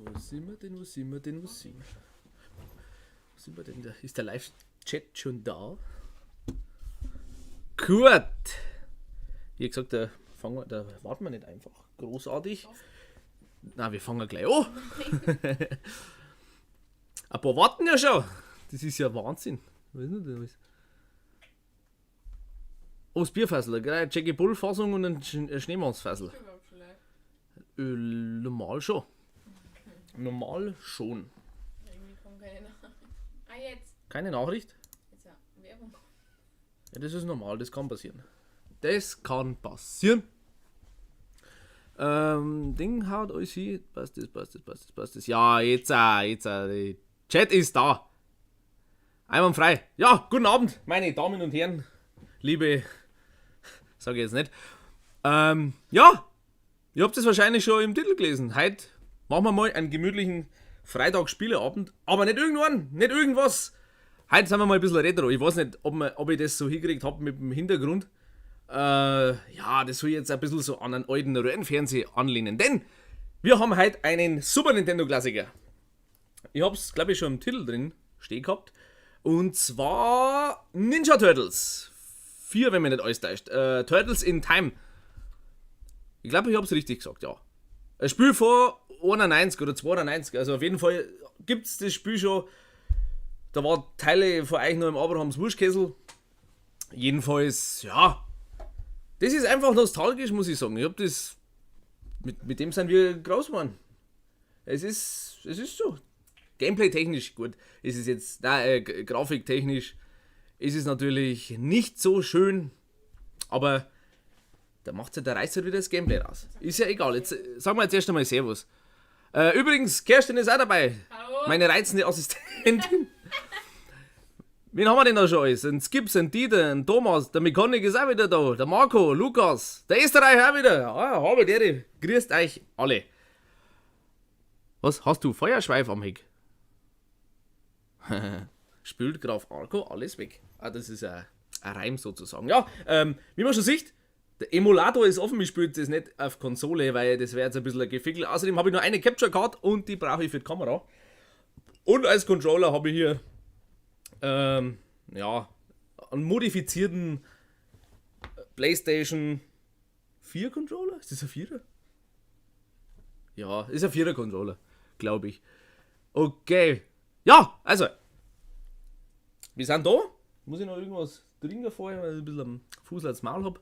Wo sind wir denn? Wo sind wir denn? Wo sind wir denn? Ist der Live-Chat schon da? Gut. Wie gesagt, da warten wir nicht einfach großartig. Na, wir fangen gleich an. Ein paar warten ja schon. Das ist ja Wahnsinn. Was ist denn das? Oh, das Bierfassel, eine Jackie Bull Fassung und ein Schneemannsfassel. Normal schon. Normal schon. Irgendwie kommt keine Nachricht. Ah, jetzt. Keine Nachricht? Jetzt ja, Werbung. Ja, das ist normal, das kann passieren. Das kann passieren. Ding haut euch hin. Passt das. Ja, jetzt. Der Chat ist da. Einwandfrei. Ja, guten Abend, meine Damen und Herren. Liebe. Sage ich jetzt nicht. Ja, ihr habt es wahrscheinlich schon im Titel gelesen. Heute machen wir mal einen gemütlichen Freitagsspieleabend. Aber nicht irgendwann, nicht irgendwas. Heute sind wir mal ein bisschen retro. Ich weiß nicht, ob ich das so hingekriegt habe mit dem Hintergrund. Ja, das soll jetzt ein bisschen so an einen alten Röhrenfernseher anlehnen. Denn wir haben heute einen Super Nintendo Klassiker. Ich habe es, glaube ich, schon im Titel drin stehen gehabt. Und zwar Ninja Turtles. 4, wenn man nicht alles täuscht. Turtles in Time. Ich glaube, ich habe es richtig gesagt, ja. Ein Spiel von 91 oder 92. Also auf jeden Fall gibt es das Spiel schon. Da waren Teile von euch noch im Abrahams Wurschkessel. Jedenfalls, ja. Das ist einfach nostalgisch, muss ich sagen. Ich hab das. Mit dem sind wir groß geworden. Es ist so. Gameplay-technisch gut. Es ist jetzt. Grafiktechnisch ist es natürlich nicht so schön. Aber da macht ja der Reißer wieder das Gameplay raus. Ist ja egal. Jetzt sagen wir jetzt erst einmal Servus. Übrigens, Kerstin ist auch dabei. Hallo. Meine reizende Assistentin. Wen haben wir denn da schon alles? Ein Skips, ein Dieter, ein Thomas, der Mechanik ist auch wieder da, der Marco, Lukas, der Österreicher auch wieder. Ah, habe der. Grüßt euch alle. Was, hast du Feuerschweif am Heck? Spült Graf Arco alles weg. Ah, das ist ein Reim sozusagen. Ja, wie man schon sieht, der Emulator ist offen, ich spiele das nicht auf Konsole, weil das wäre jetzt ein bisschen ein Gefickel. Außerdem habe ich nur eine Capture Card und die brauche ich für die Kamera. Und als Controller habe ich hier ja, einen modifizierten PlayStation 4 Controller? Ist das ein 4er? Ja, ist ein 4er Controller, glaube ich. Okay. Ja, also. Wir sind da. Muss ich noch irgendwas trinken vorher, weil ich ein bisschen am Fuß als Maul habe.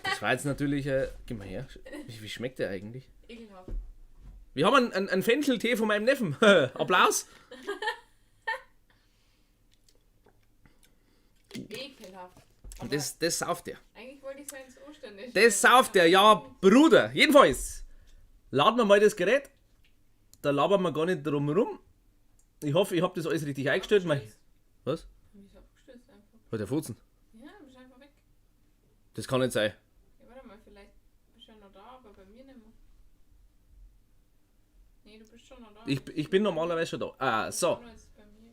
Das war jetzt natürlich. Geh mal her. Wie schmeckt der eigentlich? Ekelhaft. Wir haben einen Fencheltee von meinem Neffen. Applaus. Ekelhaft. Und das sauft er. Eigentlich wollte ich so ins Ostern. Das sauft er, ja, Bruder. Jedenfalls, laden wir mal das Gerät. Da labern wir gar nicht drum rum. Ich hoffe, ich habe das alles richtig eingestellt. Was? Wieso abgestürzt einfach? Hat der Futzen? Ja, du bist einfach weg. Das kann nicht sein. Ja, warte mal, vielleicht bist du ja noch da, aber bei mir nicht mehr. Nee, du bist schon noch da. Ich bin normalerweise schon da. Ah, so. Nur jetzt bei mir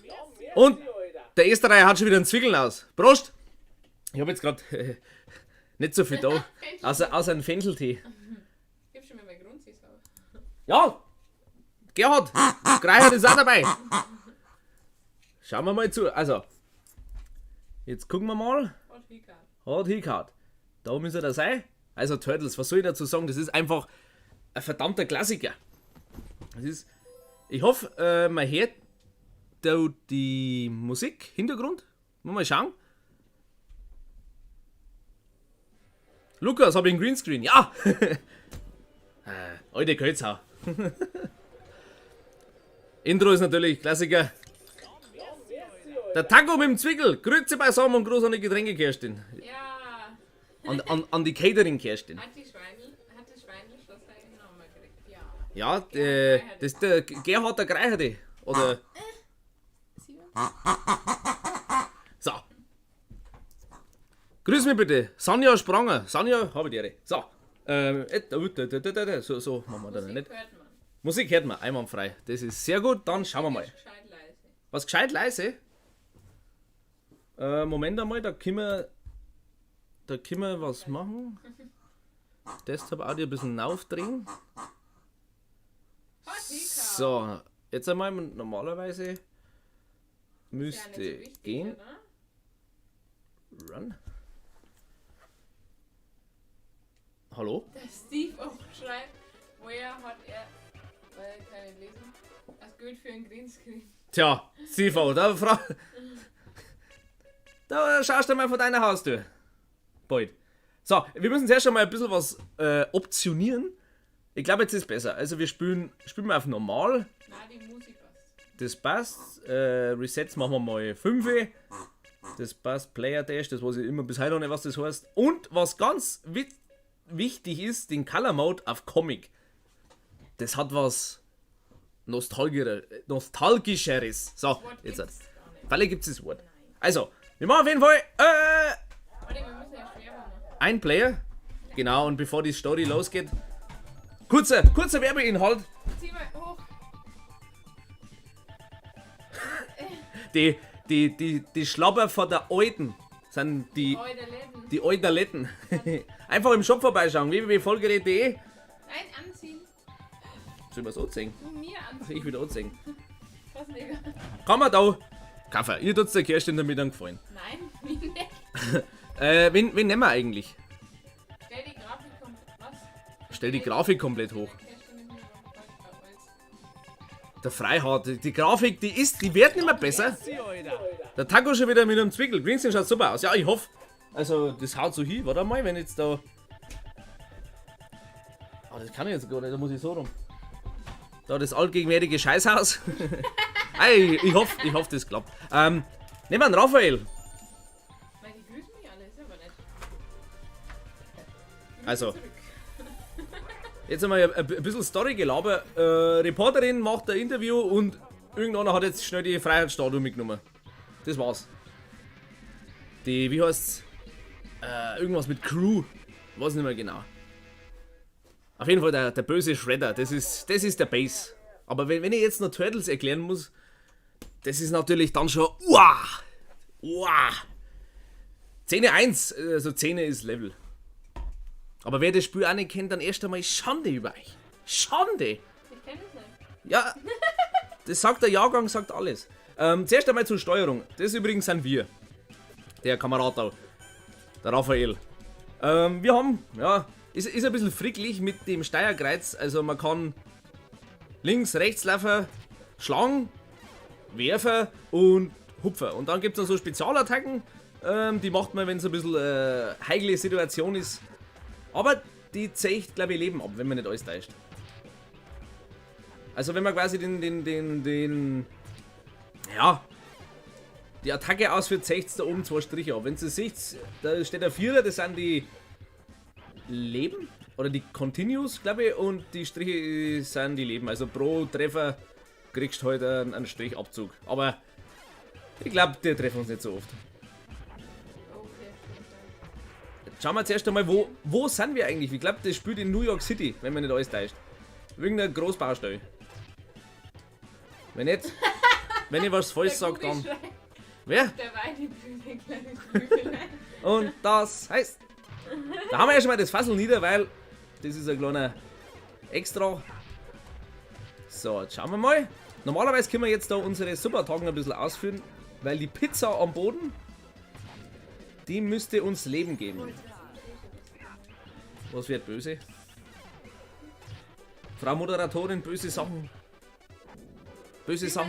irgendwie. Und der Österreicher hat schon wieder einen Zwickeln aus. Prost! Ich habe jetzt gerade nicht so viel da. Außer einen Fencheltee. Gib schon mir mein Grundsitz auf. Ja! Gerhard! Greichert ist auch dabei. Schauen wir mal zu. Also, jetzt gucken wir mal. Hat hingehört. Da oben ist er da sein. Also Turtles, was soll ich dazu sagen? Das ist einfach ein verdammter Klassiker. Das ist. Ich hoffe, man hört da die Musik, Hintergrund. Mal schauen. Lukas, habe ich einen Greenscreen? Ja! Alte Kölzau. Intro ist natürlich Klassiker. Der Taco mit dem Zwickel. Grüße beisammen und groß an die Getränke, Kerstin. Ja. An die Catering, Kerstin. Hat das Schweinl Schloss eigentlich noch mal gekriegt? Ja. Ja, das ist der Gerhard der Greicherte. Oder. So. Grüß mich bitte. Sanja Spranger. Sanja, habe ich die Ehre. So. So machen wir dann nicht. Hört man. Musik hört man einwandfrei. Das ist sehr gut. Dann schauen wir mal. Gescheit leise. Was gescheit leise? Moment einmal, da können wir was machen. Desktop Audio ein bisschen aufdrehen. So, jetzt einmal normalerweise Ist ja müsste nicht so wichtig, gehen. oder? Run. Hallo? Der Steve auch schreibt, woher hat er, weil kann ich lesen, das gilt für ein Greenscreen. Tja, Sivo, da schaust du mal vor deiner Haustür. Bald. So, wir müssen zuerst schon mal ein bisschen was optionieren. Ich glaube, jetzt ist besser. Also wir spielen wir auf normal. Na, die Musik passt. Das passt. Resets machen wir mal 5. Das passt. Player Dash, das weiß ich immer bis heute noch nicht, was das heißt. Und was ganz wichtig ist, den Color Mode auf Comic. Das hat was Nostalgischeres. So, Wort jetzt. gibt's gar nicht. Weil gibt es das Wort. Also, wir machen auf jeden Fall Warte, wir müssen ja schwer machen. ein Player. Genau, und bevor die Story losgeht, kurzer Werbeinhalt. Zieh mal hoch. Die Schlapper von der Alten sind die Heute Läden. die alten Letten. Einfach im Shop vorbeischauen, www.vollgerät.de. Nein, anziehen. Soll ich was anziehen? Du mir anziehen. Ich wieder anziehen. Was mega. Kann man da kaufen. Ihr tut's der Kerstin damit gefallen. Nein, wie nicht. Wen nehmen wir eigentlich? Stell die Grafik komplett. Was? Stell die Grafik komplett hoch. Kerstin ist mir noch als Der Freihard, die Grafik, die wird nicht mehr besser. Der Taco schon wieder mit einem Zwickel. Greenscreen schaut super aus. Ja, ich hoffe. Also, das haut so hin. Warte mal, wenn jetzt da. Ah, das kann ich jetzt gar nicht, da muss ich so rum. Da das allgegenwärtige Scheißhaus. Hey, ich hoffe, das klappt. Nehmen wir einen Raphael. Weil die grüßen mich alle, ist aber nicht. Also, Zurück. jetzt einmal ein bisschen Story-Gelaber. Reporterin macht ein Interview und irgendeiner hat jetzt schnell die Freiheitsstatue mitgenommen. Das war's. Die, wie heißt's? Irgendwas mit Crew. Weiß nicht mehr genau. Auf jeden Fall der böse Shredder. Das ist der Base. Aber wenn ich jetzt noch Turtles erklären muss, das ist natürlich dann schon. Uah! Uah! Szene 1, also Szene ist Level. Aber wer das Spiel auch nicht kennt, dann erst einmal Schande über euch. Schande! Ich kenn es nicht. Ja, das sagt der Jahrgang, sagt alles. Zuerst einmal zur Steuerung. Das übrigens sind wir. Der Kamerad da. Der Raphael. Wir haben, ja, ist ein bisschen fricklich mit dem Steuerkreuz. Also man kann links, rechts laufen, schlagen, werfen und hupfen. Und dann gibt es noch so Spezialattacken. Die macht man, wenn es ein bisschen heikle Situation ist. Aber die zeigt, glaube ich, Leben ab, wenn man nicht alles täuscht. Also wenn man quasi die Attacke ausführt, zeigt es da oben 2 Striche ab. Wenn ihr seht, da steht der Vierer, das sind die Leben oder die Continues, glaube ich, und die Striche sind die Leben. Also pro Treffer kriegst du halt einen Strichabzug. Aber ich glaube, die treffen uns nicht so oft. Okay, Jetzt schauen wir zuerst einmal, wo sind wir eigentlich? Ich glaube, das spielt in New York City, wenn man nicht alles täuscht. Irgendeine Großbaustelle. Wenn nicht, wenn ich was falsch sage, dann. Wer? Der Weideblüte, kleine Blüte. Und das heißt. Da haben wir ja schon mal das Fassel nieder, weil das ist ein kleiner Extra. So, jetzt schauen wir mal. Normalerweise können wir jetzt da unsere Supertagen ein bisschen ausführen, weil die Pizza am Boden, die müsste uns Leben geben. Was wird böse? Frau Moderatorin, böse Sachen löschen. Super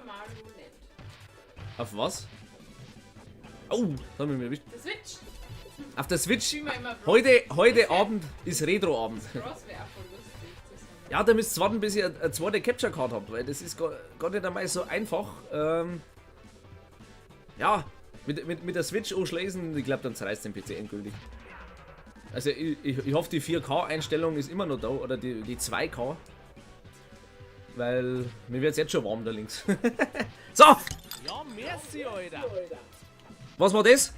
Mario Land. Auf was? Oh, da haben wir mich erwischt. Der Switch. Auf der Switch. Spielen wir immer Bros. Heute Abend ist Retro-Abend. Bros wäre auch voll lustig. Das Ja, da müsst ihr warten, bis ihr eine zweite Capture Card habt, weil das ist gar nicht einmal so einfach. Ja, mit der Switch anschließen, ich glaube, dann zerreißt den PC endgültig. Also ich hoffe, die 4K-Einstellung ist immer noch da, oder die 2K. Weil mir wird es jetzt schon warm da links. So! Ja, merci, Alter. Was war das?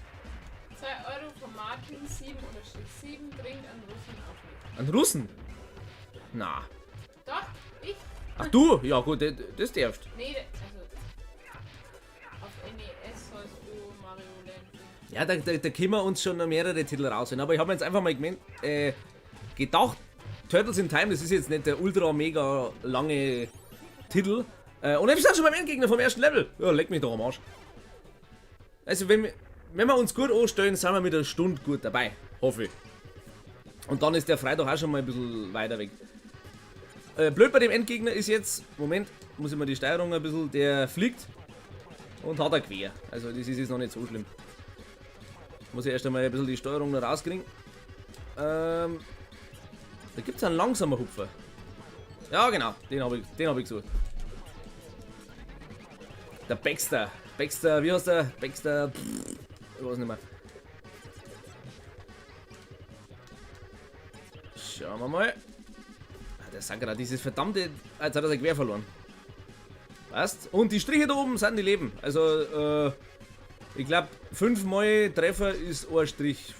2 Euro von Martin 7/7 bringt an Russen auf mit. Ein Russen? Na. Doch, ich? Ach du? Ja gut, das darfst. Nee, also. Auf NES sollst du Mario Land. Ja, da können wir uns schon noch mehrere Titel rausholen. Aber ich habe mir jetzt einfach mal gedacht, Turtles in Time, das ist jetzt nicht der ultra mega lange Titel. Und wir sind schon beim Endgegner vom ersten Level. Ja, leck mich doch am Arsch. Also wenn wir uns gut anstellen, sind wir mit einer Stunde gut dabei. Hoffe ich. Und dann ist der Freitag auch schon mal ein bisschen weiter weg. Blöd bei dem Endgegner ist jetzt, Moment, muss ich mal die Steuerung ein bisschen, der fliegt und hat er quer. Also das ist jetzt noch nicht so schlimm. Muss ich erst einmal ein bisschen die Steuerung noch rauskriegen. Da gibt es einen langsamen Hupfer. Ja genau, den hab ich gesucht. Der Baxter. Baxter, wie heißt der? Baxter, ich weiß nicht mehr. Schauen wir mal. Der Sankara, dieses verdammte. Jetzt hat er sein Gewehr verloren. Weißt? Und die Striche da oben sind die Leben. Also, ich glaube, 5-mal Treffer ist ein Strich.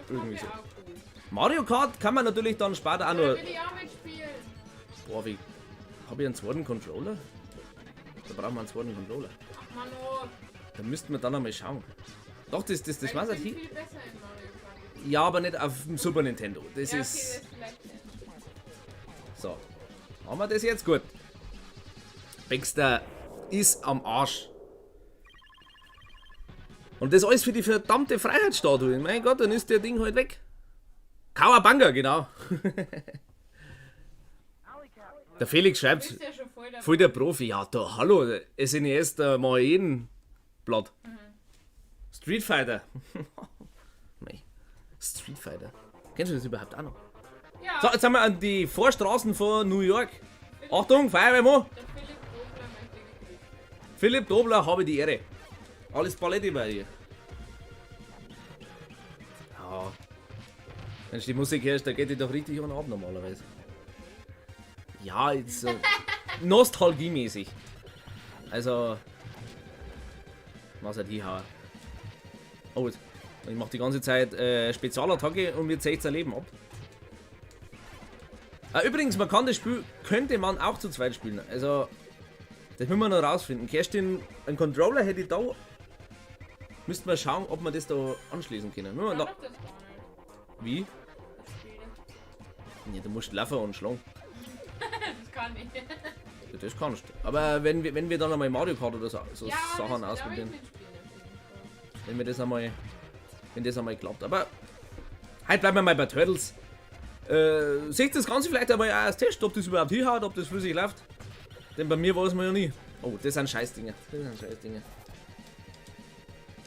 Irgendwie so. Mario Kart kann man natürlich dann später auch noch. will ich auch mitspielen. Boah, wie. Habe ich einen zweiten Controller? Da brauchen wir einen zweiten Controller. Ach Mann, oh. Da müssten wir dann einmal schauen. Doch, das Weil war's ich halt bin hier. viel besser in Mario Kart. Ja, aber nicht auf dem Super Nintendo. Das Ja, okay, ist. das ist vielleicht nicht. So. Haben wir das jetzt gut? Baxter ist am Arsch. Und das alles für die verdammte Freiheitsstatue. Mein Gott, dann ist der Ding halt weg. Kawabanga, genau. Der Felix Du schreibt, bist ja schon voll dabei. voll der Profi. Ja, da, hallo, SNES, da mach ich jeden Blatt. Street Fighter. Mei. Street Fighter. Kennst du das überhaupt auch noch? Ja, So, jetzt sind wir an die Vorstraßen von New York. Achtung, Feuerwehrmann. der Philipp Dobler möchte gegrüßt. Philipp Dobler, habe die Ehre. Alles Paletti bei dir. Ja. Wenn du die Musik hörst, da geht die doch richtig an ab normalerweise. Ja, jetzt so nostalgiemäßig. Also. Was halt hinhauen. Oh, jetzt. Ich mache die ganze Zeit Spezialattacke und mir zählt sein Leben ab. Übrigens, man kann das Spiel, könnte man auch zu zweit spielen. Also, das müssen wir noch rausfinden. Kerstin, einen Controller hätte ich da. Müssten wir schauen, ob wir das da anschließen können. Ja, Da, doch, das gar nicht. wie? Das Spiel. Nee, du musst laufen und schlagen. Das kann ich. Ja, das kannst du. Aber wenn wir dann einmal Mario Kart oder so Ja, Sachen das darf ich ausprobieren, mitspielen auf jeden Fall. wenn wir das einmal. Wenn das einmal klappt. Aber halt bleiben wir mal bei Turtles. Seht das Ganze vielleicht einmal auch als Test, ob das überhaupt hinhaut, ob das für sich läuft. Denn bei mir weiß man ja nie. Oh, das sind Scheißdinger. Das sind Scheißdinger.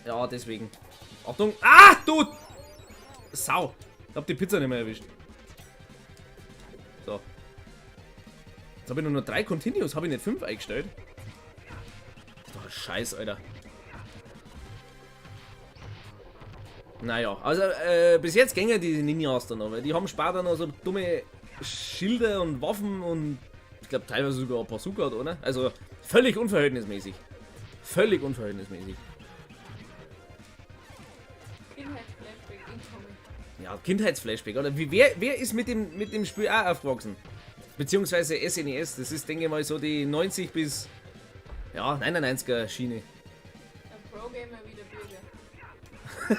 Ja, deswegen. Achtung. Ah, du! Sau. Ich hab die Pizza nicht mehr erwischt. So. Jetzt habe ich nur noch 3 Continues. Habe ich nicht 5 eingestellt? Oh, Scheiß, Alter. Naja, also bis jetzt gängen die Ninjas dann noch, weil die haben später noch so dumme Schilder und Waffen und ich glaube teilweise sogar ein paar Bazooka, oder? Also völlig unverhältnismäßig. Völlig unverhältnismäßig. Kindheitsflashback incoming. Ja, Kindheitsflashback, oder? Wer ist mit dem Spiel auch aufgewachsen? Beziehungsweise SNES, das ist denke ich mal so die 90 bis ja, 99er Schiene. Ein Pro-Gamer wie der Bürger. Du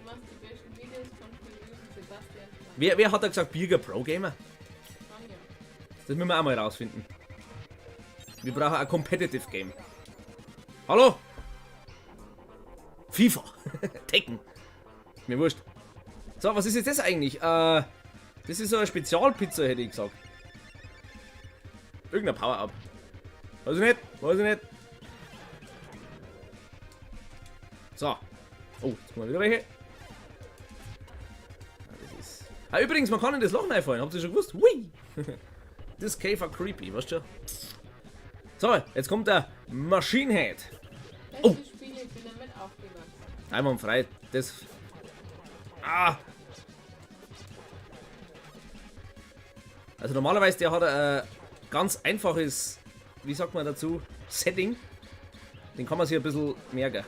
machst die besten Videos von Verlösen Sebastian. Wer hat da gesagt, Bürger Pro Gamer? Anja. Das müssen wir auch mal rausfinden. Wir brauchen ein Competitive Game. Hallo? FIFA. Tekken. Mir wurscht. So, was ist jetzt das eigentlich? Das ist so eine Spezialpizza, hätte ich gesagt. Irgendein Power-Up. Weiß ich nicht, weiß ich nicht. So. Oh, jetzt kommen wieder welche. Das ist... übrigens, man kann in das Loch reinfallen. Habt ihr schon gewusst? Hui! This cave are creepy, weißt du? So, jetzt kommt der Machine Head. Beste Spiele, ich bin damit aufgewachsen. Einwandfrei. Das. Ah! Also normalerweise der hat ein ganz einfaches, wie sagt man dazu, Setting. Den kann man sich ein bisschen merken.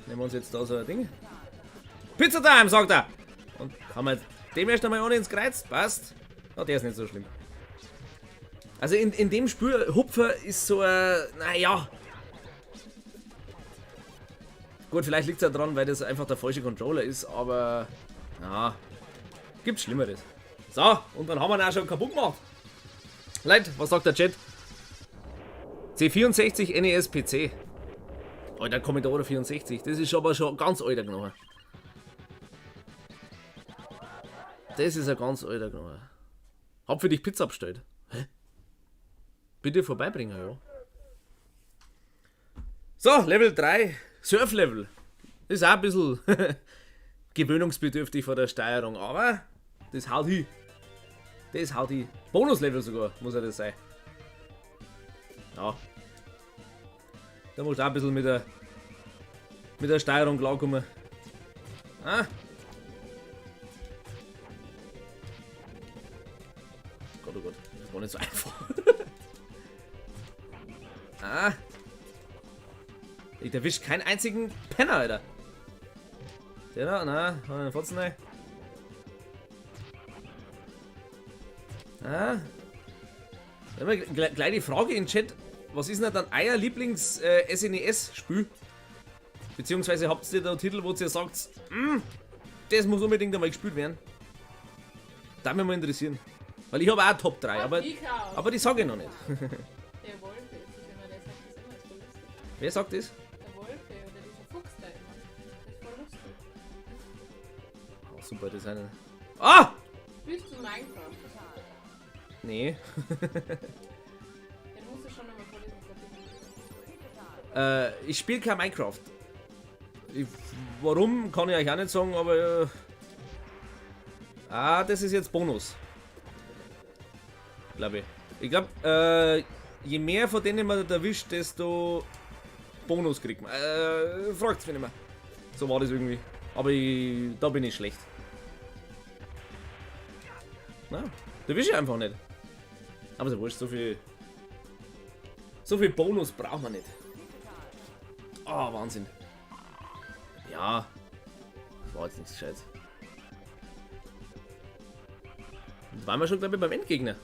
Nehmen wir uns jetzt da so ein Ding. Pizza Time, sagt er! Und kann man dem erst einmal ohne ins Kreuz? Passt. Ja, der ist nicht so schlimm. Also in dem Spiel, Hupfer ist so ein, naja. Gut, vielleicht liegt es ja dran, weil das einfach der falsche Controller ist, aber ja, gibt Schlimmeres. So, und dann haben wir ihn auch schon kaputt gemacht. Leute, was sagt der Chat? C64 NES PC. Alter, Commodore 64. Das ist aber schon ganz alter genommen. Das ist ein ganz alter genommen. Hab für dich Pizza bestellt. Hä? Bitte vorbeibringen, ja. So, Level 3. Surf-Level. Ist auch ein bisschen gewöhnungsbedürftig von der Steuerung, aber das haut hin. Das haut hin. Bonus-Level sogar, muss ja das sein. Ja. Da musst du auch ein bisschen mit der Steuerung klarkommen. Ah. Gott, oh Gott, das war nicht so einfach. Ah. Ich erwisch keinen einzigen Penner, Alter. Der da, na, einen Fotzen rein. Ah. Gleich die Frage in den Chat, was ist denn dann euer Lieblings-SNES-Spiel? Beziehungsweise habt ihr da einen Titel, wo ihr sagt, das muss unbedingt einmal gespielt werden? Das würde mich mal interessieren. Weil ich habe auch Top 3, aber die sage ich noch nicht. Der Wolf ist, wenn man das sagt, ist immer so lustig. Wer sagt das? Der Wolf oder dieser Fuchs da immer. Das ist voll lustig. Oh, super, das ist eine. Ah! Spielst du Minecraft? Nee. Den musst du schon einmal vorlesen. Ich spiele kein Minecraft. Warum, kann ich euch auch nicht sagen, aber... das ist jetzt Bonus. Glaube ich. Ich glaube, je mehr von denen man erwischt, desto Bonus kriegt man. Fragt's mich nicht mehr. So war das irgendwie. Aber da bin ich schlecht. Na, da erwische ich einfach nicht. Aber so wurscht, so viel Bonus braucht man nicht. Oh, Wahnsinn. Ja. War jetzt nichts Gescheites. Und waren wir schon, glaube ich, beim Endgegner.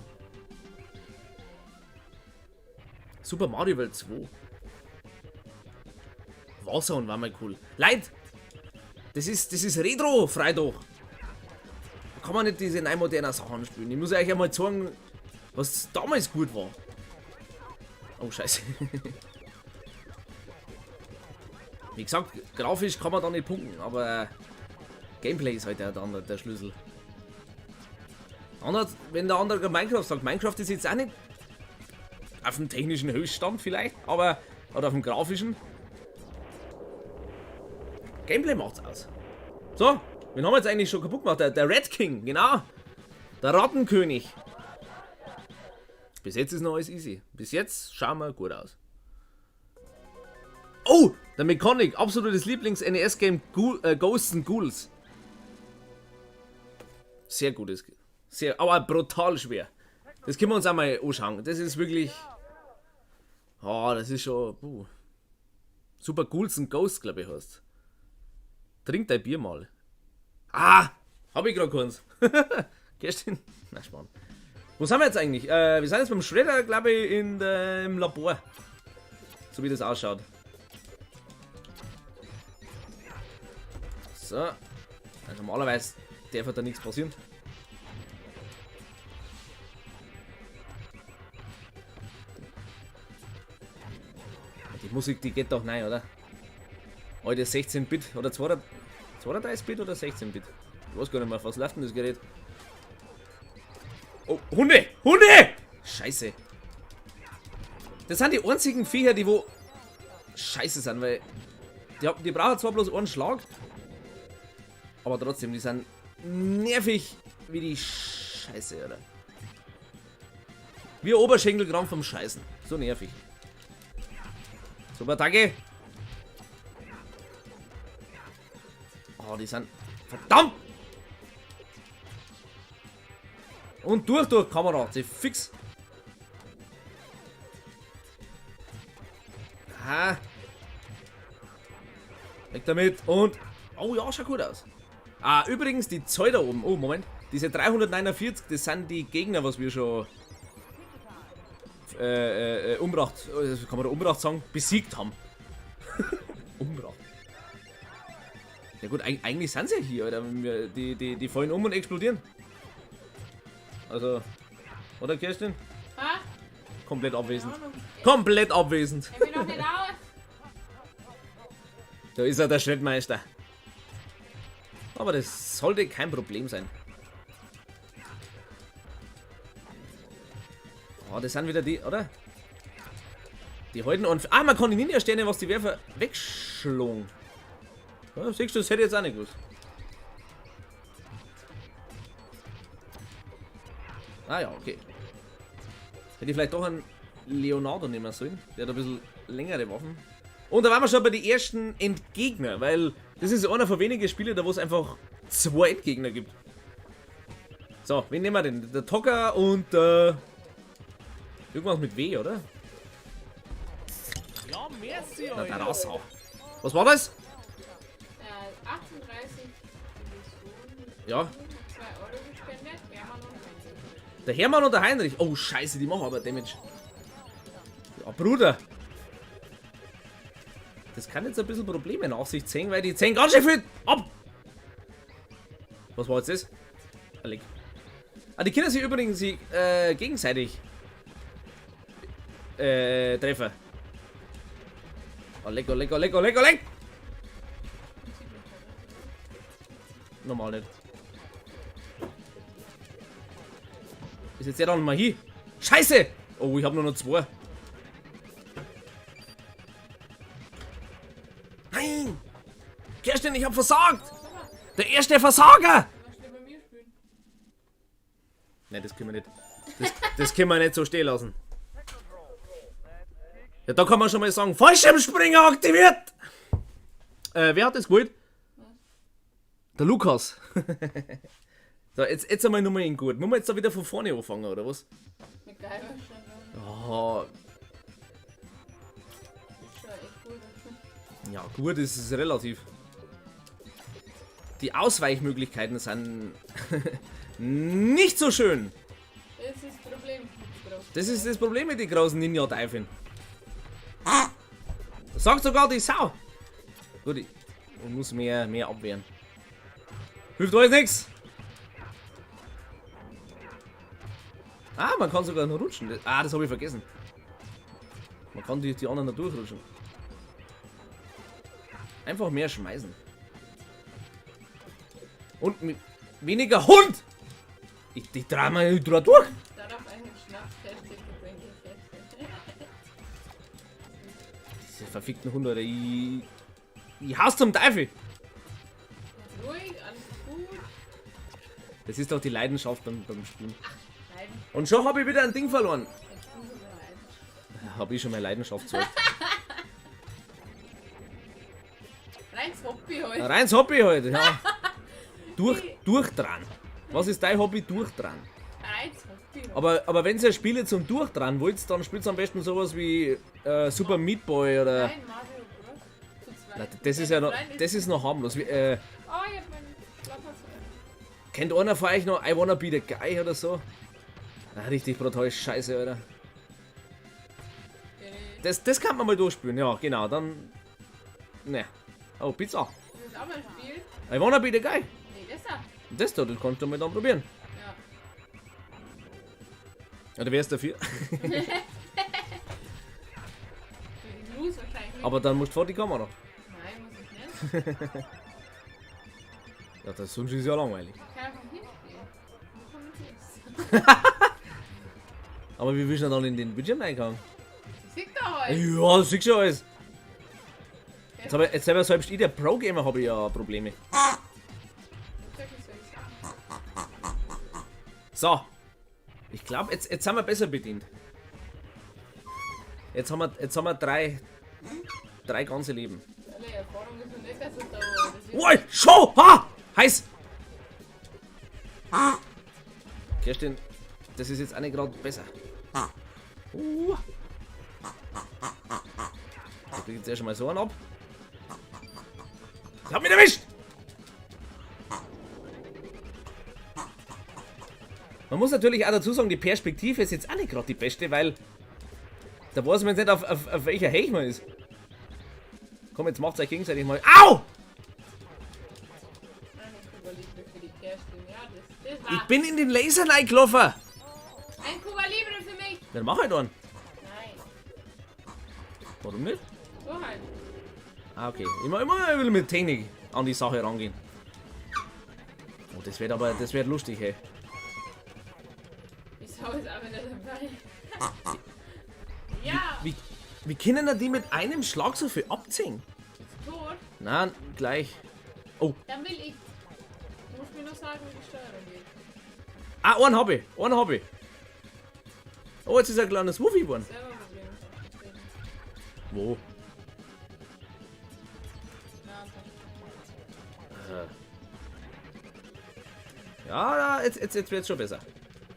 Super Mario Welt 2. Wasser und war mal cool. Leid! Das ist Retro-Freitag. Da kann man nicht diese neuen modernen Sachen spielen. Ich muss euch einmal zeigen, was damals gut war. Oh, scheiße. Wie gesagt, grafisch kann man da nicht punkten, aber Gameplay ist halt der Schlüssel. Wenn der andere Minecraft sagt, Minecraft ist jetzt auch nicht auf dem technischen Höchststand vielleicht, aber oder auf dem grafischen. Gameplay macht's aus. So, wen haben wir jetzt eigentlich schon kaputt gemacht? Der Red King, genau. Der Rattenkönig. Bis jetzt ist noch alles easy. Bis jetzt schauen wir gut aus. Oh, der Mechanic, absolutes Lieblings-NES-Game, Ghosts and Ghouls. Sehr gutes. Sehr, aber brutal schwer. Das können wir uns auch mal anschauen. Das ist wirklich... Oh, das ist schon... Super Ghouls and Ghosts, glaube ich, heißt. Trink dein Bier mal. Ah, hab ich gerade keins. Kerstin? Na, Spann. Wo sind wir jetzt eigentlich? Wir sind jetzt beim Shredder, glaube ich, im Labor. So wie das ausschaut. So. Also normalerweise darf da nichts passieren. Die Musik, die geht doch rein, oder? Heute 16-Bit oder 32-Bit oder 16-Bit? Ich weiß gar nicht mehr, was läuft denn das Gerät? Oh, Hunde! Hunde! Scheiße. Das sind die einzigen Viecher, die wo scheiße sind, weil die brauchen zwar bloß einen Schlag, aber trotzdem, die sind nervig wie die Scheiße, oder? Wie Oberschenkelkrampf vom Scheißen. So nervig. Super, danke. Oh, die sind... Verdammt! Und durch, Kamera. Sie fix. Aha. Weg damit. Und... Oh ja, schaut gut aus. Ah, übrigens, die Zahl da oben. Oh, Moment. Diese 349, das sind die Gegner, was wir schon... umgebracht, kann man da umgebracht sagen? Besiegt haben. Umgebracht. Ja gut, eigentlich sind sie ja hier, Alter. Die fallen um und explodieren. Also, oder Kerstin? Ah, Komplett abwesend. Ahnung. Komplett abwesend. Ich bin noch nicht raus. Da ist er, der Schrittmeister. Aber das sollte kein Problem sein. Oh, das sind wieder die, oder? Die halten an. Ah, man kann die Ninja-Sterne, was die Werfer wegschlagen. Ja, siehst du, das hätte ich jetzt auch nicht gewusst. Ah ja, okay. Hätte ich vielleicht doch einen Leonardo nehmen sollen. Der hat ein bisschen längere Waffen. Und da waren wir schon bei den ersten Endgegner, weil das ist einer von wenigen Spielen, da wo es einfach 2 Endgegner gibt. So, wen nehmen wir denn? Der Tocker und irgendwas mit W, oder? Ja, merci, Na, der Alter. Rassau. Was war das? 38 Divisionen. Ja, 2 Euro gespendet. Hermann und Heinrich. der Hermann und der Heinrich. Oh, scheiße, die machen aber Damage. Ja, Bruder. Das kann jetzt ein bisschen Probleme nach sich ziehen, weil die ziehen ganz schön viel ab. Was war jetzt das? Ah, leck. Ah, die können sich übrigens gegenseitig treffen. Oh, leck, oh, leck, oh, leck, oh, leck, oh, leck. Normal nicht. Ist jetzt der dann mal hier? Scheiße! Oh, ich habe nur noch 2. Nein! Kerstin, ich hab versagt! Der erste Versager! Was steht bei mir spielen? Nein, das können wir nicht. Das können wir nicht so stehen lassen. Ja, da kann man schon mal sagen, Fallschirmspringer aktiviert! Wer hat das gewollt? Der Lukas. So, jetzt einmal nochmal in gut. Muss man jetzt da wieder von vorne anfangen, oder was? Mit Geiber schon. Oh, Das ist schon echt gut. ja, gut, das ist relativ. Die Ausweichmöglichkeiten sind nicht so schön. Das ist das Problem. Das ist das Problem mit den großen Ninja-Teifeln. Sagt sogar die Sau. Gut, ich muss mehr abwehren. Hilft alles nichts. Ah, man kann sogar noch rutschen. Das habe ich vergessen. Man kann die anderen noch durchrutschen. Einfach mehr schmeißen. Und mit weniger Hund! Ich drehe mal durch. Darauf einen Schnaps fertig Getränke fertig. Diese verfickten Hunde, Alter. Ich hasse zum Teufel. Ruhig, alles gut. Das ist doch die Leidenschaft beim Spielen. Nein, Und schon habe ich wieder ein Ding verloren. jetzt tun sie mir leid. Habe ich schon meine Leidenschaft zu. Reins Hobby heute. Reins Hobby heute, ja. Durchdran. Was ist dein Hobby? Durchdran. Reins Hobby heute. Aber wenn ihr Spiele zum Durchdran wollt, dann spielt am besten sowas wie Super Meat Boy oder. Nein, Mario Bros. Zu zweit. Na, das ist ja noch. Nein, Das ist noch harmlos. Wie, Oh, ich hab meinen Schlapper. kennt einer von euch noch I Wanna Be the Guy oder so? Ah, richtig brutal scheiße, Alter. Das kann man mal durchspielen, ja, genau, dann. Ne. Oh, Pizza. Das ist auch mal ein Spiel. I Wanna Be the Guy. Nee, das da. Das da, das kannst du mal dann probieren. Ja. Ja, du wärst dafür. Für die News wahrscheinlich. Aber dann musst du vor die Kamera. Nein, muss ich nicht. Ja, das sonst ist ja langweilig. Ich kann einfach hinspielen. Wo kommt das? Aber wie willst du denn dann in den Bildschirm reinkommen? Sie sieht da halt. Ja, das siehst du alles. Jetzt selber selbst ich, der Pro-Gamer, habe ich ja Probleme. So. Ich glaube, jetzt sind wir besser bedient. Jetzt haben wir drei ganze Leben. Alle Erfahrung ist noch nicht, dass es da das ist. Oi, schau! Ha! Heiß! Kerstin, das ist jetzt auch nicht gerade besser. Ich krieg jetzt erst mal so einen ab. Ich hab mich erwischt! Man muss natürlich auch dazu sagen, die Perspektive ist jetzt auch nicht gerade die beste, weil da weiß man jetzt nicht, auf welcher Höhe man ist. Komm, jetzt macht's euch gegenseitig mal. Au! Ein Kuba Libre für die Kerstin. Ja, das Ich war's. bin in den Laser reingelaufen. Ein Kuba Libre für mich. Dann mach halt einen. Warum nicht? So halt. Ah, okay. Immer will mit Technik an die Sache rangehen. Oh, das wird lustig, hey. Die Sau ist aber nicht dabei. Ja! Wie können die mit einem Schlag so viel abziehen? Ist tot? Nein, gleich. Oh, Dann will ich. Du musst mir nur sagen, wie die Steuerung geht. ah, einen hab ich. Oh, jetzt ist ein kleines Wuffi geworden. Selber Problem. Wo? Na, Ja, jetzt wird's schon besser. ich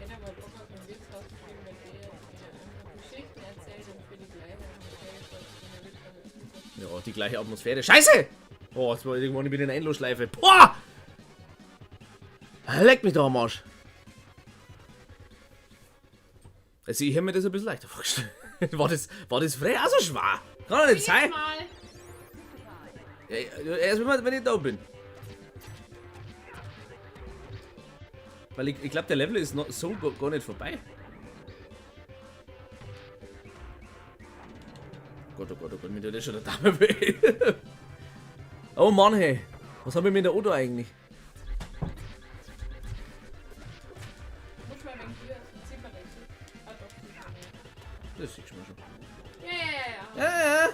hätte aber Bock auf einen Witz rausgeschrieben, bei der einfach Geschichten erzählt und für die gleiche Atmosphäre. Ja, die gleiche Atmosphäre. Scheiße! Oh, jetzt war ich irgendwann wieder in der Endlosschleife. Boah! Leck mich da am Arsch. Also ich hätte mir das ein bisschen leichter vorgestellt. war das frei auch so schwer? Kann doch nicht sein. Mal! Ja, erst wenn ich da bin. Weil ich glaube, der Level ist noch so gar nicht vorbei. Gott, mir tut das schon der Dame weh. Oh Mann, hey. Was habe ich mit der Auto eigentlich? Muss mal wegen hier, sonst sieht man das nicht. Ah, doch, Das siehst du mir schon. ja. Ja.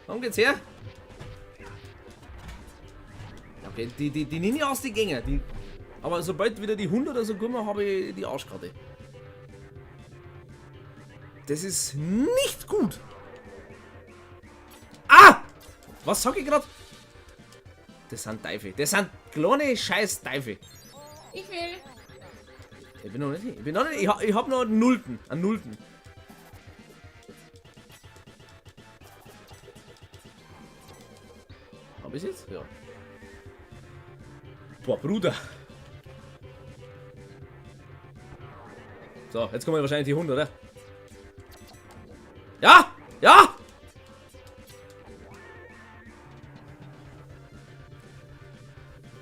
Warum geht's her? Okay, die Ninja aus die Gänge. Aber sobald wieder die 100 oder so kommen, habe ich die Arschkarte. Das ist nicht gut. Ah! Was sag ich gerade? Das sind Teufel. Das sind kleine scheiß Teufel. Ich will. Ich bin noch nicht. Ich hab noch einen Nullten. Hab ich's jetzt? Ja. Boah, Bruder. So, jetzt kommen wahrscheinlich die 100, oder? Ja! Ja!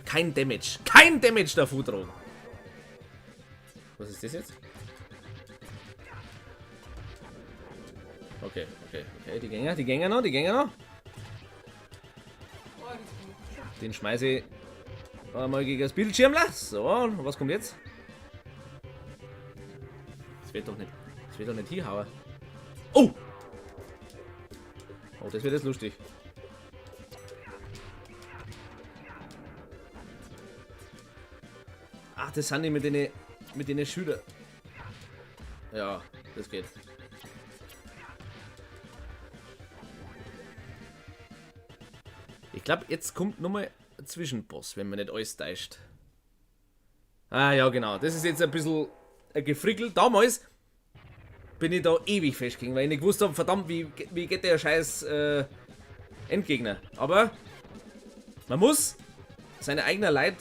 Kein Damage der Foodrogen. Was ist das jetzt? Okay, die Gänger noch. Oh, die ist gut. Den schmeiße ich mal gegen das Bildschirm. So, und was kommt jetzt? Das wird doch nicht hinhauen. Oh! Oh, das wird jetzt lustig. Ach, das sind die mit den Schülern. Ja, das geht. Ich glaube, jetzt kommt nochmal ein Zwischenboss, wenn man nicht alles täuscht. Ah ja, genau. Das ist jetzt ein bisschen ein Gefrickel. Damals bin ich da ewig festgegangen, weil ich nicht gewusst habe, verdammt, wie geht der scheiß Endgegner. Aber man muss seine eigenen Leute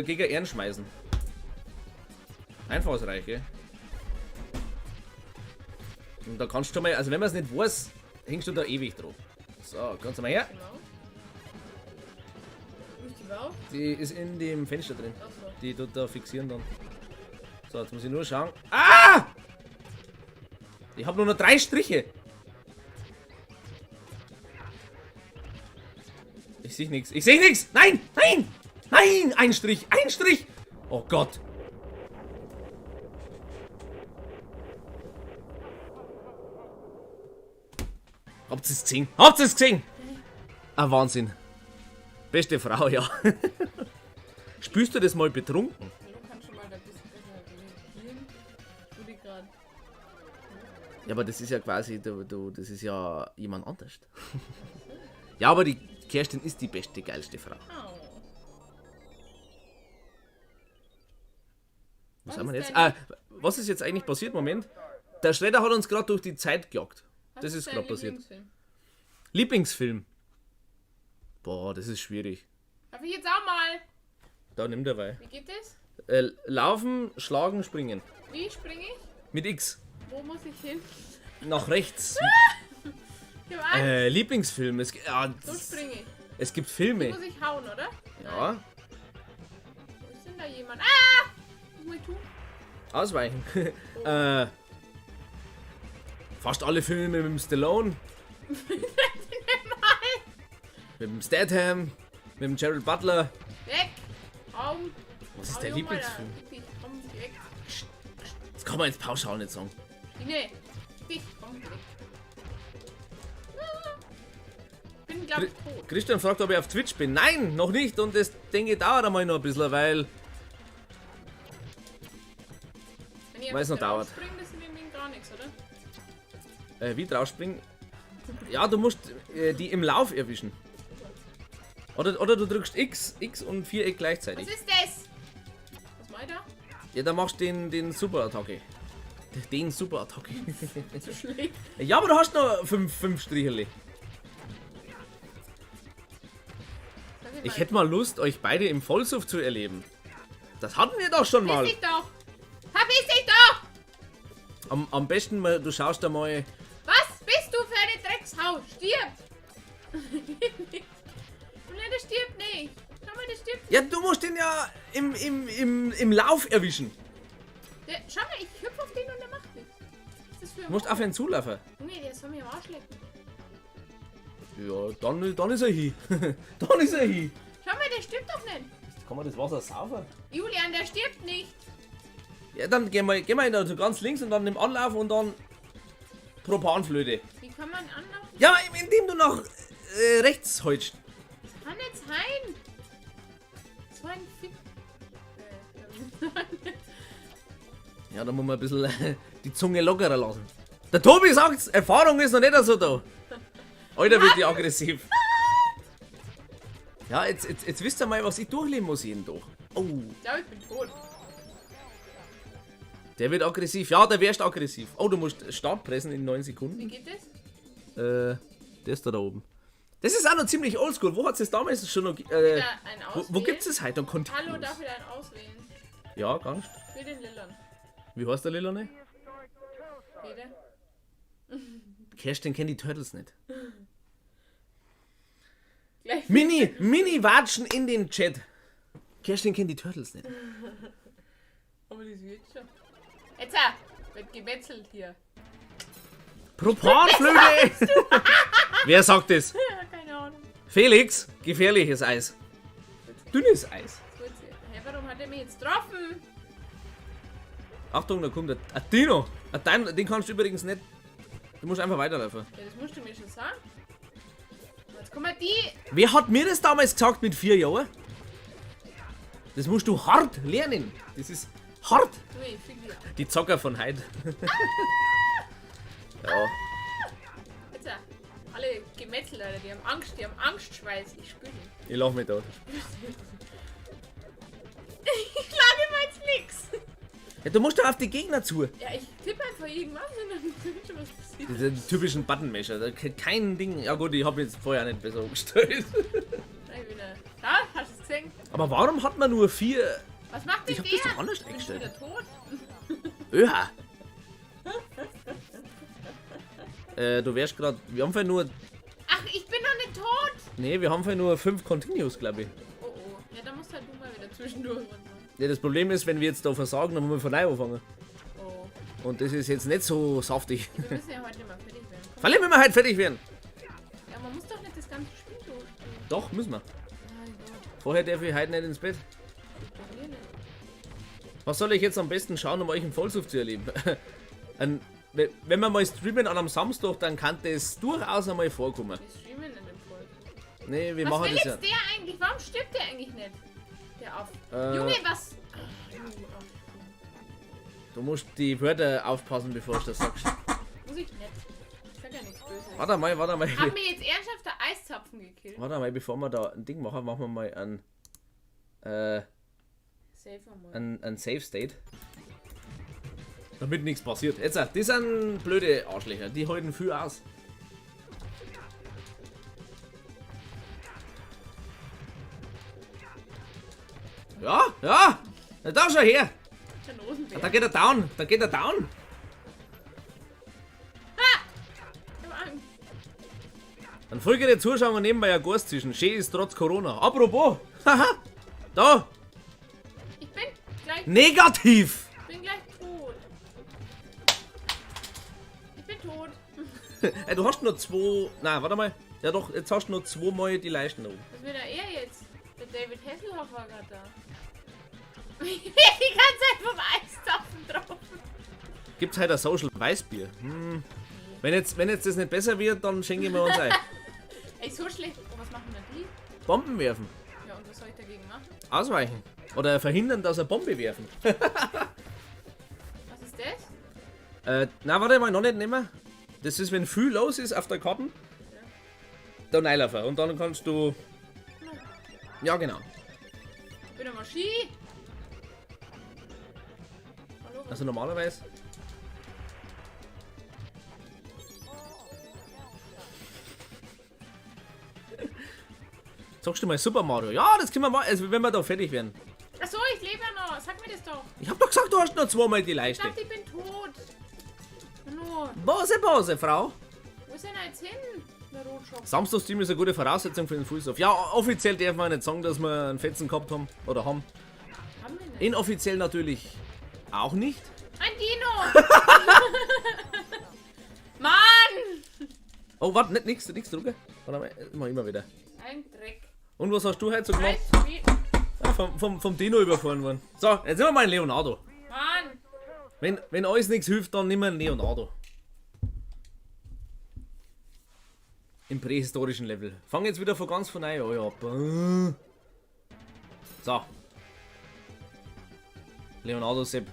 gegen Ehren schmeißen. Einfallsreich, gell? Und da kannst du mal, also wenn man es nicht weiß, hängst du da ewig drauf. So, kannst du mal her. Genau. Wo ist die Bau? Die ist in dem Fenster drin. Achso. Die tut da fixieren dann. So, jetzt muss ich nur schauen. Ah! Ich habe nur noch 3 Striche. Ich sehe nichts. Nein! Ein Strich! Oh Gott. Habt ihr es gesehen? Ah, Wahnsinn. Beste Frau, ja. Spürst du das mal betrunken? Du kannst schon mal da ein bisschen besser reagieren. Du die gerade. Ja, aber das ist ja quasi, das ist ja jemand anders. Ja, aber die Kerstin ist die beste, geilste Frau. Oh. Was haben wir ist jetzt? dein- Was ist jetzt eigentlich passiert? Moment. Der Schredder hat uns gerade durch die Zeit gejagt. Was Das ist dein gerade passiert. Lieblingsfilm? Lieblingsfilm. Boah, das ist schwierig. Darf ich jetzt auch mal? Da nimm dabei. Wie geht das? Laufen, schlagen, springen. Wie springe ich? Mit X. Wo muss ich hin? Nach rechts. Ich hab Angst. Lieblingsfilm. So springe ich. Es gibt Filme. Muss ich hauen, oder? Ja. Wo ist denn da jemand? Ah! Was muss ich tun? Ausweichen. Fast alle Filme mit dem Stallone. Mit dem Statham, mit dem Gerald Butler. Weg! Raum! Was ist der Lieblingsfilm? Komm weg! Das kann man jetzt pauschal nicht sagen. Nee, dich, komm weg! Bin glaub ich tot. Christian fragt, ob ich auf Twitch bin. Nein, noch nicht. Und das denke ich dauert einmal noch ein bisschen, weil Wenn ich Weil es noch dauert. springe, das ist irgendwie gar nichts, oder? wie drauf springen. Ja, du musst die im Lauf erwischen. Oder du drückst X und Viereck gleichzeitig. Was ist das? Was mach ich da? Ja, dann machst du den Super-Attacke. Den Super-Attacke. Zu schlecht. Ja, aber du hast noch 5 Stricherli. Ich hätte mal Lust, euch beide im Vollsuff zu erleben. Das hatten wir doch schon mal. Verpiss dich doch! Verpiss dich doch! Am besten, du schaust da mal. Was bist du für eine Dreckshaut? Stirb! Nein, der stirbt nicht. Schau mal, der stirbt. Ja, du musst den ja im Lauf erwischen. Schau mal, ich hüpfe auf den und der macht nichts. Was ist das für ein Du musst auf einen zulaufen. Junge, der soll mir am Arsch lecken. Ja, dann ist er hier. Dann ist er hier. Schau mal, der stirbt doch nicht. Kann man das Wasser saufen? Julian, der stirbt nicht. Ja, dann gehen wir da ganz links und dann im Anlauf und dann Propanflöte. Wie kann man anlaufen? Ja, indem du nach rechts holst. Das kann nicht sein. So ein Fick. Ja, da muss man ein bisschen die Zunge lockerer lassen. Der Tobi sagt, Erfahrung ist noch nicht so da. Alter, wird die aggressiv. Ja, jetzt wisst ihr mal, was ich durchleben muss jeden Tag. Oh, Ich glaube, ich bin tot. der wird aggressiv. Ja, der wirst aggressiv. Oh, du musst Start pressen in 9 Wie Sekunden. geht das? Der ist da oben. Das ist auch noch ziemlich oldschool. Wo hat es damals schon noch... Wieder ein wo Auswählen. gibt es heute noch Hallo, Continuous? darf ich einen auswählen? Ja, gar nicht. Für den Lillern. Wie heißt der Lilane? Bitte? Kerstin kennt die Turtles nicht. Gleich. Mini watschen in den Chat. Kerstin kennt die Turtles nicht. Aber das wird schon. Jetzt wird gemetzelt hier. Propanflöte! Wer sagt das? Ja, keine Ahnung. Felix, gefährliches Eis. Dünnes Eis. Gut, hey, warum hat er mich jetzt getroffen? Achtung, da kommt ein Dino. Den kannst du übrigens nicht. Du musst einfach weiterlaufen. Ja, das musst du mir schon sagen. Jetzt kommen die. Wer hat mir das damals gesagt mit 4 Jahren? Das musst du hart lernen. Das ist hart. Du, ich fick die. Die Zocker von heute. Ja. Jetzt alle gemetzelt, Alter. Die haben Angstschweiß. Ich spüre ihn. Ich lach mich da. Ich schlage ihm jetzt nix. Ja, du musst doch auf die Gegner zu. Ja, ich tippe einfach irgendwas und dann wird schon was passiert. Diese typischen Buttonmesher. Kein Ding. Ja gut, ich habe jetzt vorher nicht besser umgestellt. Nein, wieder. Da, hast du es gesehen? Aber warum hat man nur 4? Was macht denn Ich hab der? das doch anders Bist du eingestellt. wieder tot? Öha. Du wärst gerade. Wir haben vorhin nur. Ach, ich bin noch nicht tot. Nee, wir haben vorhin nur 5 Continues, glaube ich. Oh, oh. Ja, da musst halt du mal wieder zwischendurch. Ja, das Problem ist, wenn wir jetzt da versagen, dann müssen wir von neu anfangen. Oh. Und das ist jetzt nicht so saftig. Wir müssen ja heute mal fertig werden. Vor allem, wenn wir halt fertig werden. Ja, man muss doch nicht das ganze Spiel durchspielen. Doch, müssen wir. Mein Gott, Vorher darf ich heute nicht ins Bett. bei mir nicht. Was soll ich jetzt am besten schauen, um euch im Vollsuff zu erleben? Wenn wir mal streamen an einem Samstag, dann kann das durchaus einmal vorkommen. Wir streamen in dem Folge. Nee, wir Was machen will das jetzt ja. der eigentlich? Warum stirbt der eigentlich nicht? Der auf. Junge, was? Ach, Junge, Du musst die Wörter aufpassen, bevor du das sagst. muss ich nicht. Ich sag ja nichts Böses. Warte mal. Hab mir jetzt ernsthaft der Eiszapfen gekillt. Warte mal, bevor wir da ein Ding machen, machen wir mal Safe mal. ein Safe State. Damit nichts passiert. Jetzt, die sind blöde Arschlöcher, die halten viel aus. Ja, da schau her. Der Rosenbär. Da geht er down. Ich hab Angst. Dann folge der Zuschauer nebenbei ein Gas zwischen. Schön ist trotz Corona. Apropos, haha, da, Ich bin gleich negativ. tot. Ich bin tot. Ey, du hast nur 2. Nein, warte mal. Ja doch, jetzt hast du nur 2 Mal die Leisten oben. Was will er jetzt? Der David Hasselhoff war gerade da. Die ganze Zeit vom Eiszapfen drauf. Gibt's halt ein Social Weißbier? Wenn jetzt das nicht besser wird, dann schenke ich mir uns ein. Ey, so schlecht. Oh, was machen denn die? Bomben werfen. Ja, und was soll ich dagegen machen? Ausweichen. Oder verhindern, dass er Bombe werfen. Was ist das? Na, warte mal, noch nicht nehmen. Das ist, wenn viel los ist auf der Karte, dann reinlaufen. Und dann kannst du. Ja, genau. Ich bin eine Maschine. Hallo? Also normalerweise. Sagst du mal Super Mario? Ja, das können wir mal, also wenn wir da fertig werden. Achso, ich lebe ja noch. Sag mir das doch. Ich hab doch gesagt, du hast nur 2 Mal die Ich Leiste. dachte, ich bin tot. No. Bose, Frau. Wo ist denn jetzt hin? Der Rotschopf. Samstagstream ist eine gute Voraussetzung für den Fußauf. Ja, offiziell darf man nicht sagen, dass wir einen Fetzen gehabt haben. Oder haben. Haben wir nicht. Inoffiziell natürlich auch nicht. Ein Dino! Mann! Oh, warte, nichts drücken. Warte mal, mach immer wieder. Ein Dreck. Und was hast du heute so gemacht? Scheiß Spiel. Ja, vom Dino überfahren worden. So, jetzt sind wir mal in Leonardo. Mann! Wenn alles nichts hilft, dann nimm einen Leonardo. Im prähistorischen Level. Fang jetzt wieder von ganz von neu an ab. So. Leonardo Sepp.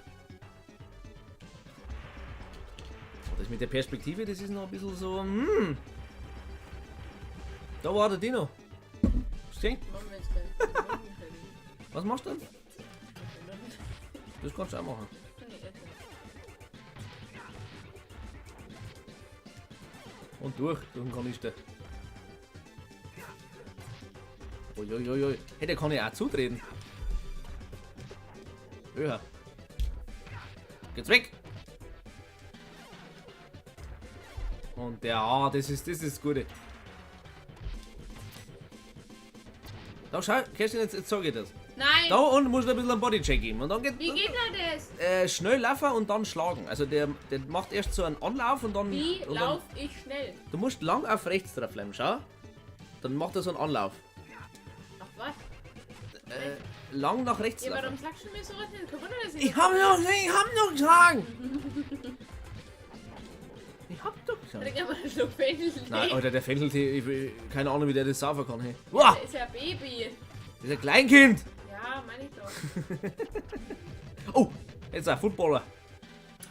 Das mit der Perspektive, das ist noch ein bisschen so. Da war der Dino. Stehen. Machen wir jetzt gleich. Was machst du denn? Das kannst du auch machen. Und durch den Kanister. Uiuiui. Hey, der kann ja auch zutreten. Höher. Geht's weg. Und der, das ist das Gute. Da schau, Kerstin, jetzt sag ich das. Nein! Da unten musst du ein bisschen einen Bodycheck geben. Und dann geht Wie geht denn das? schnell laufen und dann schlagen. Also der macht erst so einen Anlauf und dann. Wie und lauf ich schnell? Du musst lang auf rechts drauf bleiben, schau. Dann macht er so einen Anlauf. Ach was? Lang nach rechts Ja, laufen. warum sagst du mir sowas nicht? Kein Wunder, dass Ich hab noch gesagt! Ich hab doch gesagt. Trink aber einen Schluck Fendel. Nein, Alter, der Fendeltee, keine Ahnung, wie der das saufen kann. Hey. Wow, Der ist ja Baby. das ist ein Kleinkind! Ja, meine ich doch. Oh, jetzt ein Footballer.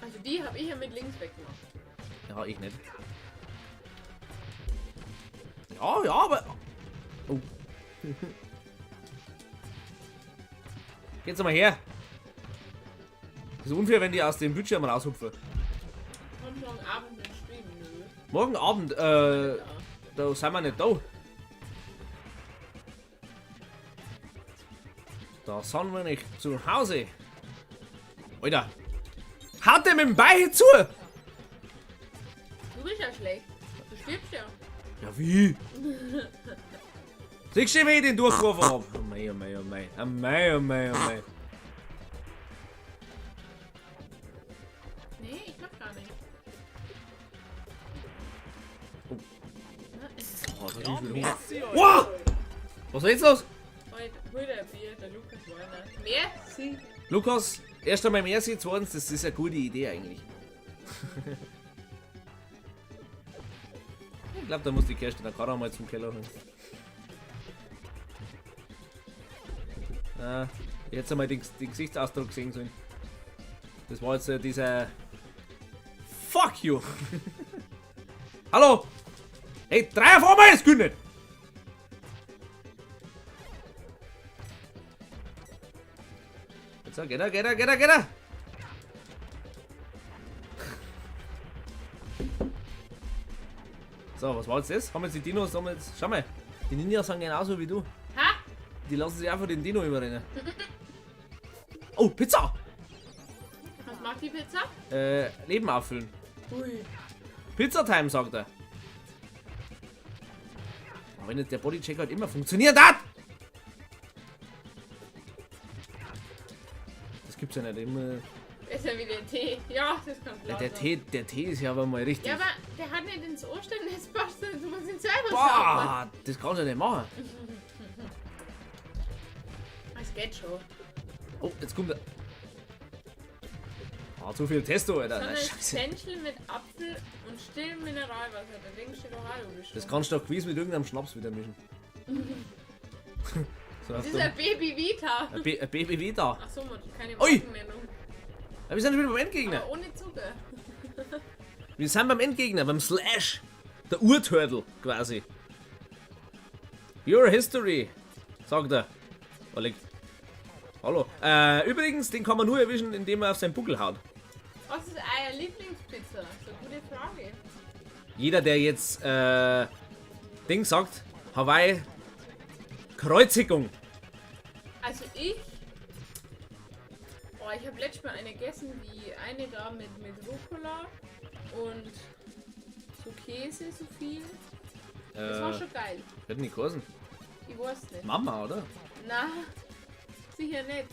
Also die habe ich ja mit links weggemacht. Ja, ich nicht. Ja, aber. Oh. Geht's mal her. Das ist unfair, wenn die aus dem Bildschirm raushupfen. Komm morgen Abend mit Stream, nö. Morgen Abend, da sind wir nicht da. Da sind wir nicht zu Hause. Alter. Haut der mit dem Bein zu! Du bist ja schlecht. Du stirbst ja. Ja, wie? Siehst du, wie ich den durchgeworfen hab? Oh mei, oh mei, oh mei. Oh mei, oh mei, oh mei. Nee, ich mach gar nicht. Oh. Na, ist Oh, da Ja, ist viel Hunger. merci, Alter. Wow! Was ist jetzt los? heute hol der Bier, der Lukas Warner. Merci. Lukas, erst einmal merci, zweitens, das ist eine gute Idee eigentlich. Ich glaube, da muss die Kerstin der Karre mal zum Keller holen. Jetzt einmal den Gesichtsausdruck sehen sollen. Das war jetzt dieser. Fuck you! Hallo! Hey, 3 auf einmal, ist gut nicht! Jetzt so, geht er! So, was war jetzt das? Haben jetzt die Dinos, schau mal, die Ninjas sind genauso wie du. Ha? Die lassen sich einfach den Dino überrennen. Oh, Pizza! Was macht die Pizza? Leben auffüllen. Ui. Pizza-Time, sagt er. Aber wenn jetzt der Bodycheck halt immer funktioniert hat! Das gibt's ja nicht immer. Es ist ja wie der Tee. Ja, das kann klar Der sein. Tee ist ja aber mal richtig. Ja, aber der hat nicht ins Ohr stellen, jetzt passt er, du musst ihn selber saugen. Boah, das kannst du nicht machen. Es geht schon. Oh, jetzt kommt der. Ah, zu viel Testo, Alter. So Na, ein Scheiße. Fenchel mit Apfel und stillem Mineralwasser. Da denkst du doch auch logisch. Das kannst du doch gewiss mit irgendeinem Schnaps wieder mischen. So Das auf ist dumm. ein Baby Vita. Ein Baby wieder. Ach so, keine Ui. Markennennung. Ja, wir sind schon wieder beim Endgegner. Aber ohne Zucker. Wir sind beim Endgegner, beim Slash. Der Urturtle quasi. Your history, sagt er. Oleg. Hallo. Übrigens, den kann man nur erwischen, indem er auf seinen Buckel haut. Was ist eure Lieblingspizza? Das ist eine gute Frage. Jeder, der jetzt Ding sagt, Hawaii, Kreuzigung. Also ich habe letztes Mal eine gegessen, die eine da mit Rucola und so Käse, so viel. Das war schon geil. Wird nicht kosten. Ich weiß nicht. Mama, oder? Na, sicher nicht.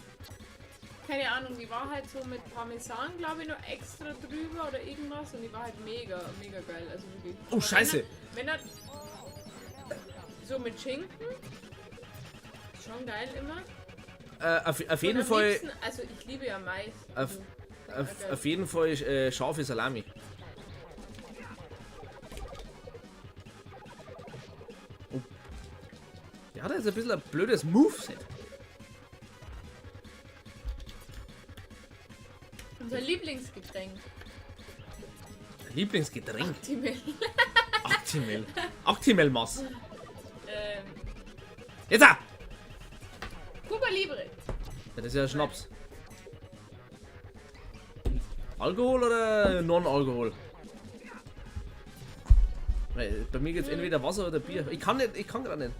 Keine Ahnung, die war halt so mit Parmesan, glaube ich, noch extra drüber oder irgendwas und die war halt mega, mega geil. Also wirklich. Oh, Aber Scheiße. Wenn er so mit Schinken, schon geil immer. Auf jeden Und am Fall. liebsten- Also ich liebe ja Mais. Auf, Also, auf jeden Fall scharfe Salami. Oh. Der hat jetzt ein bisschen ein blödes Moveset. unser Lieblingsgetränk. Lieblingsgetränk. Timel. Actimel. Actimel Mass. ähm, Jetzt! Ja, Cuba Libre. das ist ja Schnaps. Alkohol oder Non-Alkohol? Weil bei mir geht's entweder Wasser oder Bier. Ich kann gerade nicht.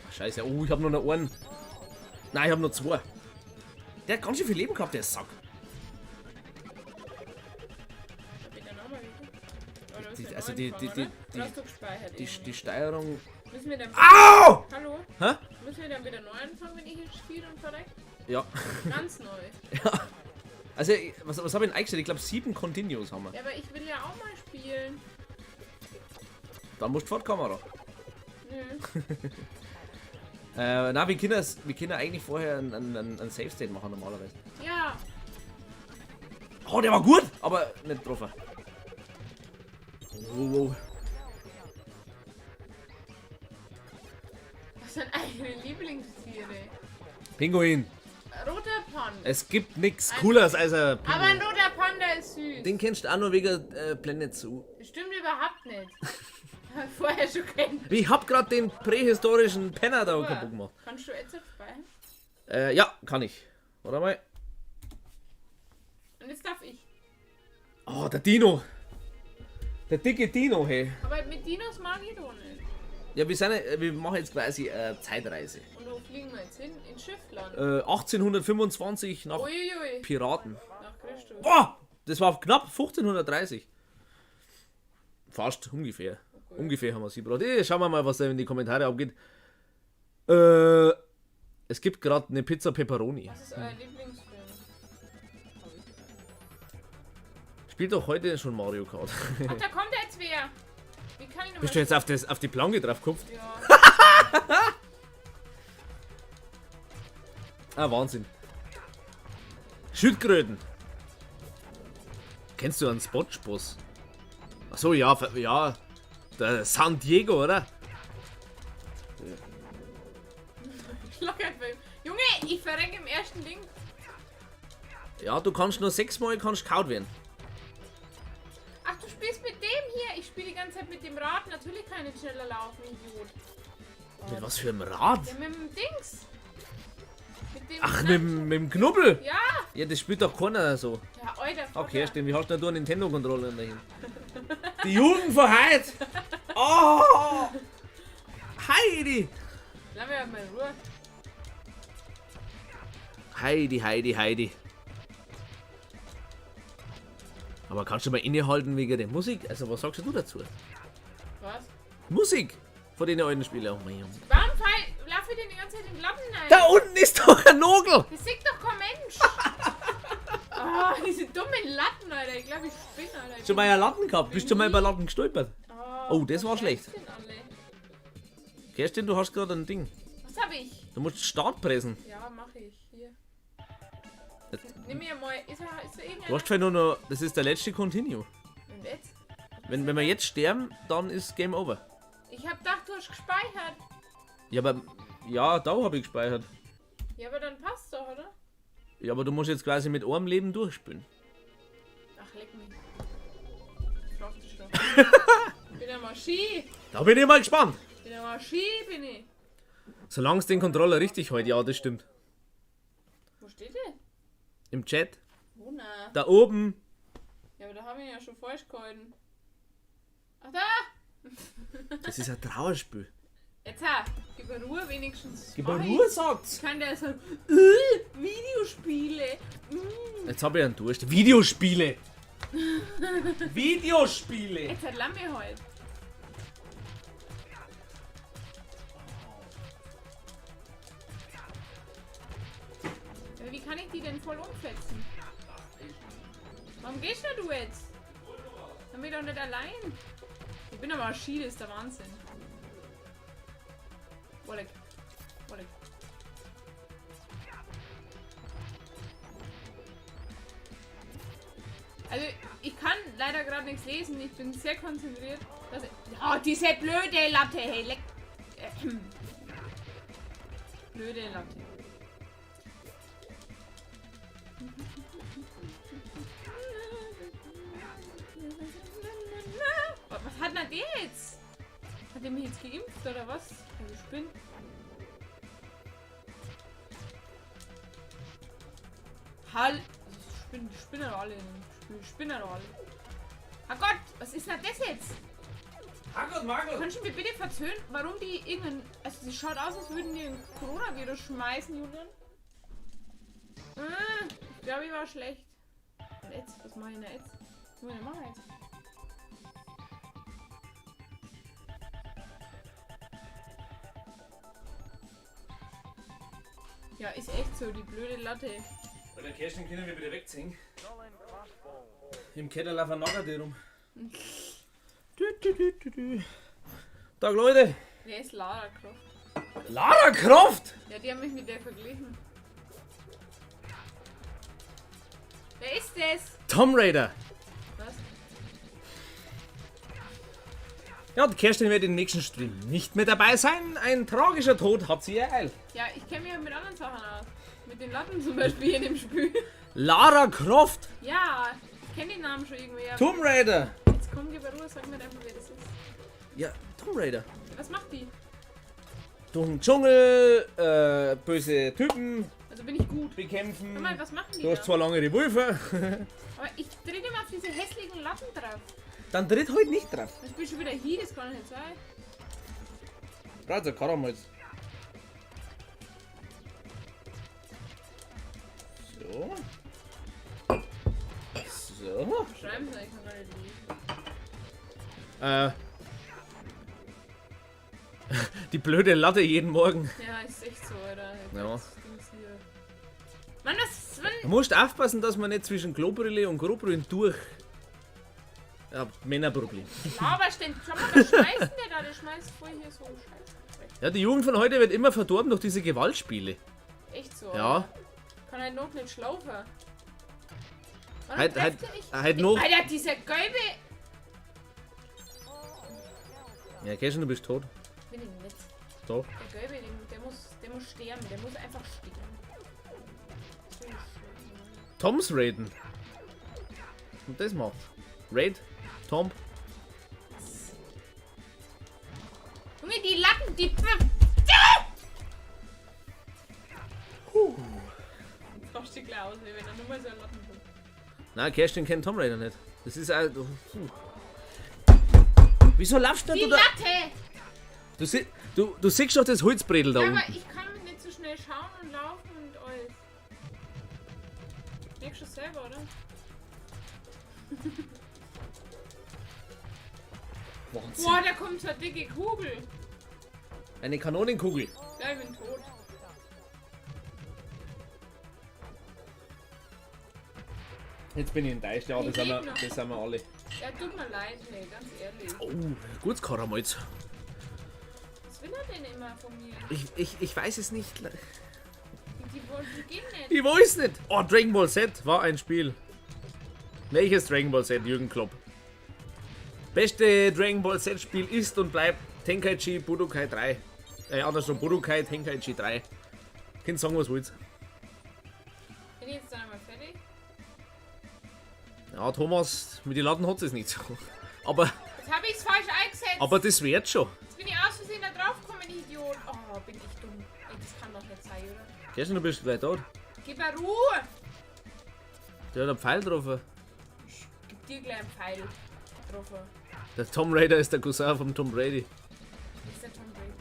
Ach, Scheiße, oh, ich habe nur noch einen. Nein, ich habe nur zwei. Der hat ganz schön viel Leben gehabt, der Sack. Bin dann auch mal wieder. Oder Die- ist der also neu die- angefangen, die- oder? die- Oder hast du gespeichert Die irgendwie? Steuerung. Müssen wir dann Au! Hallo? Hä? Müssen wir dann wieder neu anfangen, wenn ich jetzt spiele und verreckt? Ja. Ganz neu. Also, was habe ich denn eingestellt? Ich glaube 7 Continues haben wir. Ja, aber ich will ja auch mal spielen. Dann musst du vor die Kamera. Nö. Na, wir können eigentlich vorher einen Save State machen normalerweise. Ja. Oh, der war gut, aber nicht getroffen. Wow. Was sind eure Lieblingstiere? Pinguin. Roter Panda. Es gibt nichts Cooles als ein Aber ein Pinguin. roter Panda ist süß. Den kennst du auch nur wegen Planet Zoo. Stimmt überhaupt nicht. Hab ich vorher schon kennt. Ich hab gerade den prähistorischen Penner da kaputt gemacht. Kannst du jetzt speichern? Ja, kann ich. Warte mal. Und jetzt darf ich. Oh, der Dino. Der dicke Dino, hey. Aber mit Dinos mag ich doch nicht. Ja, wir machen jetzt quasi Zeitreise. Und wo fliegen wir jetzt hin? In Schiffland. 1825 nach Uiuiui. Piraten. Nach Christus. Boah, das war knapp 1530. Fast, ungefähr. Okay. Ungefähr haben wir sie gebracht. Schauen wir mal, was da in die Kommentare abgeht. Es gibt gerade eine Pizza Pepperoni. Was ist euer Lieblingsfilm? Spielt doch heute schon Mario Kart. Ach, da kommt jetzt wer. Wie kann ich Bist du nochmal... jetzt auf die Planke drauf gekupft? Ja. Ah, Wahnsinn. Schildkröten. Kennst du einen Spotboss? Achso, ja, ja. Der San Diego, oder? Schlagerfilm. Junge, ich verrecke im ersten Ding. Ja, du kannst nur 6-mal kaut werden. Ach, du spielst mit dem hier. Ich spiele die ganze Zeit mit dem Rad. Natürlich kann ich nicht schneller laufen, Idiot. Mit was für einem Rad? Ja, mit dem Dings. Mit dem Ach, mit dem Knubbel? Ja. Ja, das spielt doch keiner so. Ja, Alter. Okay, stimmt. Wie hast du denn eine Nintendo-Controller dahin? Die Jugend von heute! Oh! Heidi! Lass mich mal in Ruhe. Heidi. Aber kannst du mal innehalten wegen der Musik? Also, was sagst du dazu? Was? Musik! von den alten Spielen. Oh mein Gott. Warum laufe ich denn die ganze Zeit in den Lappen rein? Da unten ist doch ein Nogel! Das sieht doch kein Mensch. Oh, diese dummen Latten, Alter. Ich glaube, ich spinne, Alter. Schon mal ja Latten gehabt? Bist du mal über Latten gestolpert? Oh, das war was schlecht. heißt denn alle? Kerstin, du hast gerade ein Ding. Was hab ich? Du musst Start pressen. Ja, mache ich. Hier. Nimm mir mal. Ist da Du irgendeiner? hast nur noch. Das ist der letzte Continue. Und jetzt? Wenn wir jetzt sterben, dann ist Game Over. Ich hab gedacht, du hast gespeichert. Ja, aber. Ja, da habe ich gespeichert. Ja, aber dann passt doch, oder? Ja, aber du musst jetzt quasi mit einem Leben durchspielen. Ach, leck mich. Kraft ist doch. Ich bin ja Maschine. Da bin ich mal gespannt. Ich bin ja Maschine, bin ich. Solange es den Controller richtig hält, ja, das stimmt. Wo steht der? Im Chat. Wo na? Da oben. Ja, aber da haben wir ihn ja schon falsch gehalten. Ach da! Das ist ein Trauerspiel. Jetzt gib mir Ruhe wenigstens. Gib Mach mal ich. Ruhe, sagt's. Kann der sagen, Videospiele. Jetzt habe ich einen Durst. Videospiele. Videospiele. Jetzt hat Lamme halt. Aber wie kann ich die denn voll umfetzen? Warum gehst du jetzt? Dann bin ich doch nicht allein. Ich bin aber Maschine, ist der Wahnsinn. Wolleck. Wolleck. Also, ich kann leider gerade nichts lesen. Ich bin sehr konzentriert. Oh, diese blöde Latte, hey, leck. Blöde Latte. Was hat denn der jetzt? Hat der mich jetzt geimpft oder was? Also ich bin. Die spinnen doch alle. Die spinnen doch alle. Oh Gott, was ist denn das jetzt? Kannst du mir bitte verzögern, warum die irgendein. Also, sie schaut aus, als würden die ein Coronavirus schmeißen, Julian. Ich glaube, ich war schlecht. Und jetzt? Was mache ich denn jetzt? Was muss ich denn machen jetzt? Ja, ist echt so, die blöde Latte. Bei der Kerstin können wir wieder wegziehen. Im Keller laufen Nager die rum. Tag Leute. Wer ist Lara Croft? Lara Croft! Ja, die haben mich mit der verglichen. Wer ist das? Tomb Raider. Was? Ja, die Kerstin wird im nächsten Stream nicht mehr dabei sein. Ein tragischer Tod hat sie ereilt. Ja, ich kenne mich ja mit anderen Sachen aus. Mit den Latten zum Beispiel in dem Spiel. Lara Croft. Ja, ich kenne den Namen schon irgendwie. Aber Tomb Raider. jetzt komm, gib mir Ruhe, sag mir einfach, wer das ist. Ja, Tomb Raider. Was macht die? Durch den Dschungel, böse Typen Also bin ich gut. bekämpfen. Hör mal, was machen die Du hast da? zwar lange Revolver. Aber ich trete immer auf diese hässlichen Latten drauf. Dann tritt heute nicht drauf. Ich bin schon wieder hier, das kann nicht sein. Braucht ein Karamals. So. So. Schreiben sie, ich kann gar nicht lesen. Die blöde Latte jeden Morgen. Ja, ist echt so, Alter. Ja. Das Dings hier. Mann, was? Du musst aufpassen, dass man nicht zwischen Klobrille und Grobrillen durch. Ja, Männerproblem. Laberst denn? Schau mal, was schmeißt denn der da? Der schmeißt voll hier so Scheiße. Ja, die Jugend von heute wird immer verdorben durch diese Gewaltspiele. Echt so? Ja. Alter. Kann halt noch nicht schlaufen. Warum Halt trefft er nicht? noch. Alter, dieser gelbe. Ja, Kerstin, du bist tot. Bin ich nicht. So. Der gelbe, der muss sterben. Der muss einfach sterben. So schlimm. Toms Raiden. Und das macht. Raid. Tom. Junge, die Latten, die. Brauchst du gleich aus, wenn er nur mal so einen Latten kommt. Nein, Kerstin kennt Tomb Raider nicht. Das ist ein. Wieso laufst du Die denn da? Latte! Du siehst doch das Holzbredel da Ja, unten. aber ich kann nicht so schnell schauen und laufen und alles. Merkst du selber, oder? Wahnsinn. Boah, da kommt so eine dicke Kugel. Eine Kanonenkugel. Ja, ich bin tot. Jetzt bin ich enttäuscht. Ja, das sind wir alle. Ja, tut mir leid, hey, ganz ehrlich. Oh, gutes Karamalz. Was will er denn immer von mir? Ich weiß es nicht. Die gehen nicht. Ich weiß nicht. Oh, Dragon Ball Z war ein Spiel. Welches Dragon Ball Z, Jürgen Klopp? Beste Dragon Ball Z Spiel ist und bleibt Tenkaichi Budokai 3. Andersrum, Budokai Tenkaichi 3. Könnt sagen, was wollt. Bin ich jetzt dann einmal fertig? Ja, Thomas, mit den Latten hat es nicht so. Aber, Jetzt habe ich es falsch eingesetzt. aber das wird schon. Jetzt bin ich aus Versehen da drauf gekommen, Idiot. Oh, bin ich dumm. Ey, das kann doch nicht sein, oder? Gehst du, bist gleich tot. Gib mir Ruhe. Der hat einen Pfeil drauf. Gib dir gleich einen Pfeil drauf. Der Tom Raider ist der Cousin vom Tom Brady. Das ist der Tom Brady.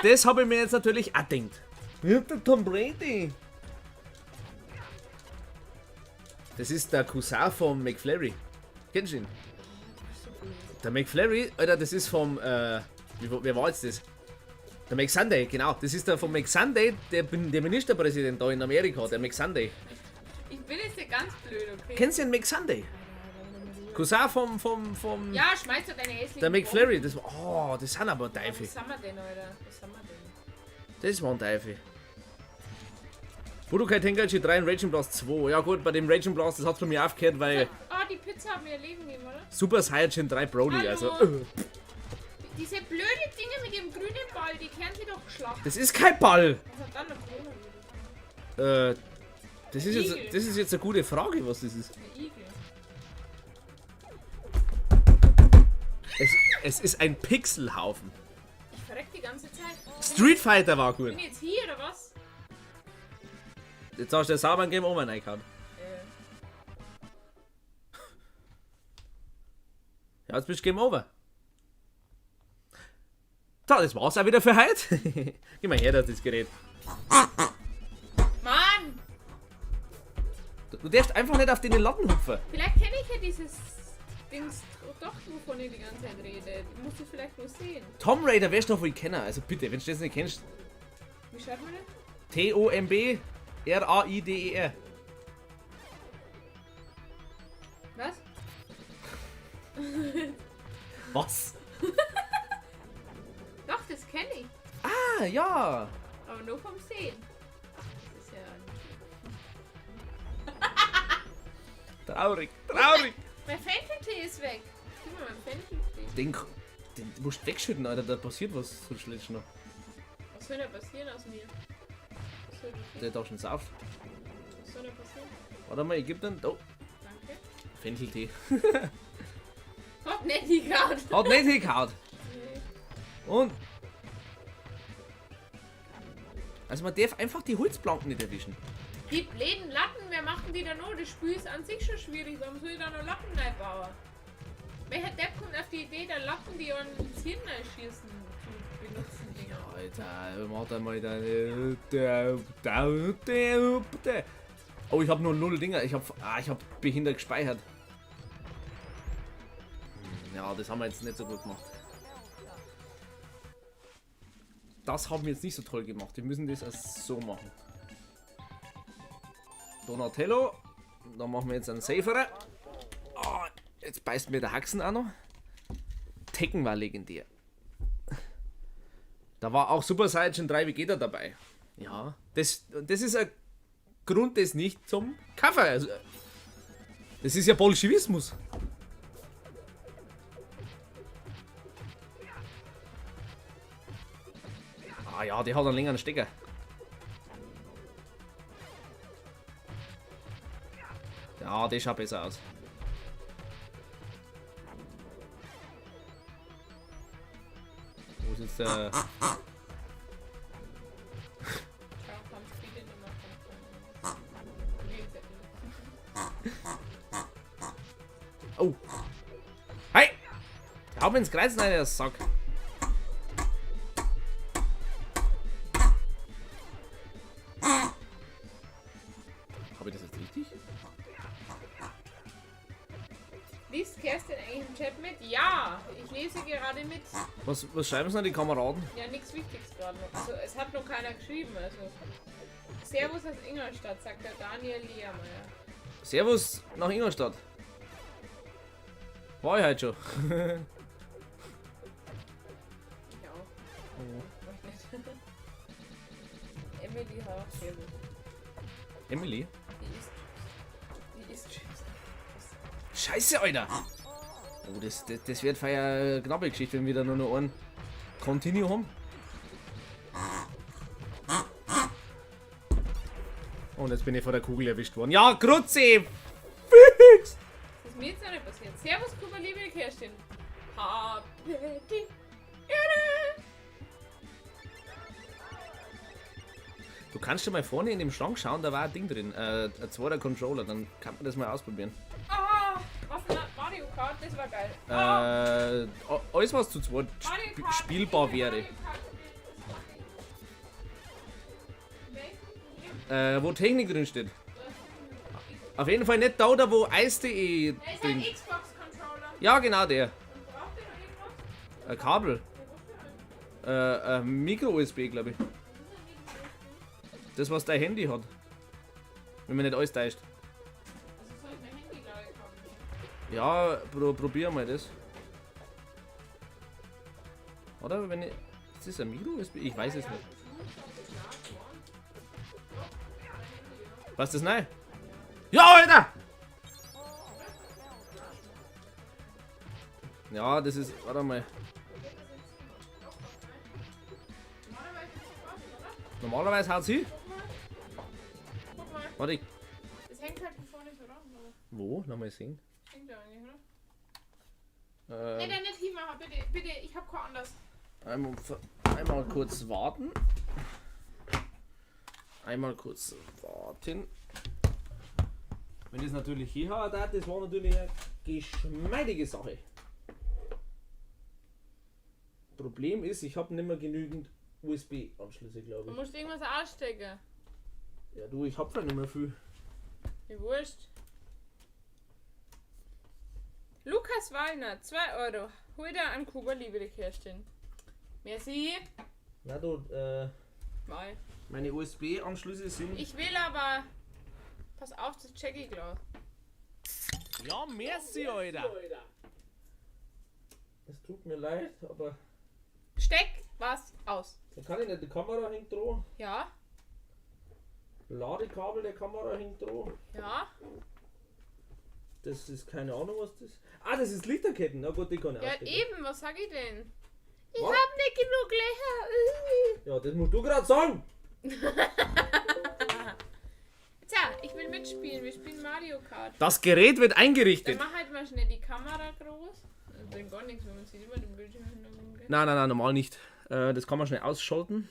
Das hab ich mir jetzt natürlich auch gedacht. Ja, der Tom Brady. Das ist der Cousin vom McFlurry. Kennst du ihn? Der McFlurry, Alter, das ist vom, wer war jetzt das? Der McSunday, genau. Das ist der vom McSunday, der Ministerpräsident da in Amerika, der McSunday. Ich bin jetzt nicht ganz blöd, okay? Kennst du den McSunday? Cousin vom Ja, schmeiß doch deine hässlichen der McFlurry, das war, das sind aber Teufel. Was haben wir denn, Alter? Was haben wir denn? Das waren Teufel. Budokai Tenkaichi 3 und Raging Blast 2. Ja gut, bei dem Raging Blast, das hat bei mir aufgehört, weil Ah, die Pizza hat mir ihr Leben gegeben, oder? Super Saiyajin 3 Broly, Hallo. also Diese blöde Dinge mit dem grünen Ball, die kennen sie doch geschlagen. das ist kein Ball. Was hat dann noch Corona? Das ist jetzt eine gute Frage, was das ist. Der Igel. Es ist ein Pixelhaufen. Ich verreck die ganze Zeit. Street Fighter war gut. Bin ich jetzt hier, oder was? Jetzt hast du sauber ein Game Over reingehauen. Ja, jetzt bist du Game Over. So, das war's auch wieder für heute. Geh mal her, das Gerät. Mann! Du darfst einfach nicht auf den Latten hupfen. Vielleicht kenne ich ja dieses Dings doch, wovon ich die ganze Zeit rede. Musst du vielleicht nur sehen. Tomb Raider wirst du doch wohl kennen. Also bitte, wenn du das nicht kennst. Wie schreibt man das? T-O-M-B-R-A-I-D-E-R. Was? Was? Doch, das kenne ich. Ah, ja. Aber nur vom Sehen. Das ist ja... Traurig, traurig. Mein Fencheltee ist weg. Gib mir meinen Fencheltee. Den musst du wegschütten, Alter. Da passiert was so schlecht noch. Was soll da passieren aus mir? Was soll da Der darf schon Saft. Was soll da passieren? Warte mal, ich geb den. Oh, Danke. Fencheltee. Hat nicht die Kraut. Hat nicht hingehauen. Und. Also man darf einfach die Holzplanken nicht erwischen. Die bläden Latten, wer macht denn die da noch? Das Spiel ist an sich schon schwierig. Warum soll ich da noch Latten reinbauen? Welcher Depp kommt auf die Idee, da Latten, die an ins Hirn schießen, zu benutzen, Dinger? Alter, mach einmal deine. Oh, ich hab nur 0 Dinger. Ich hab behindert gespeichert. Ja, das haben wir jetzt nicht so gut gemacht. Das haben wir jetzt nicht so toll gemacht. Wir müssen das erst so machen. Donatello. Dann machen wir jetzt einen Saferer. Oh, jetzt beißt mir der Haxen auch noch. Tekken war legendär. Da war auch Super Saiyajin 3 Vegeta dabei. Ja, das ist ein Grund, das nicht zum Cover. Also, das ist ja Bolschewismus. Ah ja, die hat einen längeren Stecker. Ja, das schaut besser aus. Wo ist jetzt der... Schau, kommst viele Nummer von Oh! Hey! Hau mir ins Kreuz rein, der Sack. Habe ich das jetzt richtig? Lies Kerstin eigentlich im Chat mit? Ja, ich lese gerade mit. Was schreiben sie denn die Kameraden? Ja, nichts Wichtiges gerade noch. Also, es hat noch keiner geschrieben. Also. Servus aus Ingolstadt, sagt der Daniel Lehrmeier. Servus nach Ingolstadt. War ich heute schon. Ich auch. Emily auch, servus. Emily? Die ist Chips. Scheiße, Alter! Oh, das wird feier eine knappe Geschichte, wenn wir da nur noch einen Continue haben. Und jetzt bin ich von der Kugel erwischt worden. Ja, Grutzi! Fix! Das ist mir jetzt noch nicht passiert. Servus, Kuba, liebe Kerstin. Habe die Ehre. Du kannst schon mal vorne in dem Schrank schauen, da war ein Ding drin. Ein zweiter Controller, dann kann man das mal ausprobieren. Ah, was denn Mario Kart? Das war geil. Alles was zu zweit Mario Kart, spielbar wäre. Wo Technik drin steht. Auf jeden Fall nicht da, wo Eis.de Da ist ein drin. Xbox-Controller. Ja, genau der. Und braucht ihr noch irgendwas? Ein Kabel. Ein Micro-USB, glaube ich. Das, was dein Handy hat. Wenn man nicht alles täuscht. Also soll ich mein Handy gleich haben? Ja, probier mal das. Oder wenn ich. Ist das ein Micro-USB? Ich weiß es nicht. Was ist das neu? Ja, Alter! Ja, das ist. Warte mal. Normalerweise haut sie. Guck mal, Warte, das hängt halt von vorne so ran. Aber wo? Nochmal sehen. hängt ja eigentlich, oder? Nee, dann nicht hinmachen, bitte, bitte, ich hab kein anderes. Einmal kurz warten. Einmal kurz warten. Wenn das natürlich hier hat, das war natürlich eine geschmeidige Sache. Problem ist, ich habe nicht mehr genügend USB-Anschlüsse, glaube Du ich. musst irgendwas ausstecken. Ja, du, ich habe nicht mehr viel. Wie wurscht. Lukas Wallner, 2 Euro. Hol dir an Kuba, liebe Kerstin. Merci. Na du, Mal. meine USB-Anschlüsse sind. Ich will aber. Pass auf, das Jackie Glas. Ja, merci, Alter. Es tut mir leid, aber Steck was aus. da kann ich nicht. Die Kamera hängt dran. Ja, Ladekabel der Kamera hängt dran. ja. Das ist keine Ahnung, was das ist. Ah, das ist Lichterketten. Na gut, die kann ich Ja, ausstecken. eben, was sag ich denn? Ich Was? hab nicht genug Löcher. Ja, das musst du gerade sagen. Tja, ich will mitspielen. Wir spielen Mario Kart. Das Gerät wird Dann eingerichtet. mach halt mal schnell die Kamera groß. Das bringt gar nichts, wenn man sieht immer den Bildschirm hintergrund. Gell? Nein, normal nicht. Das kann man schnell ausschalten.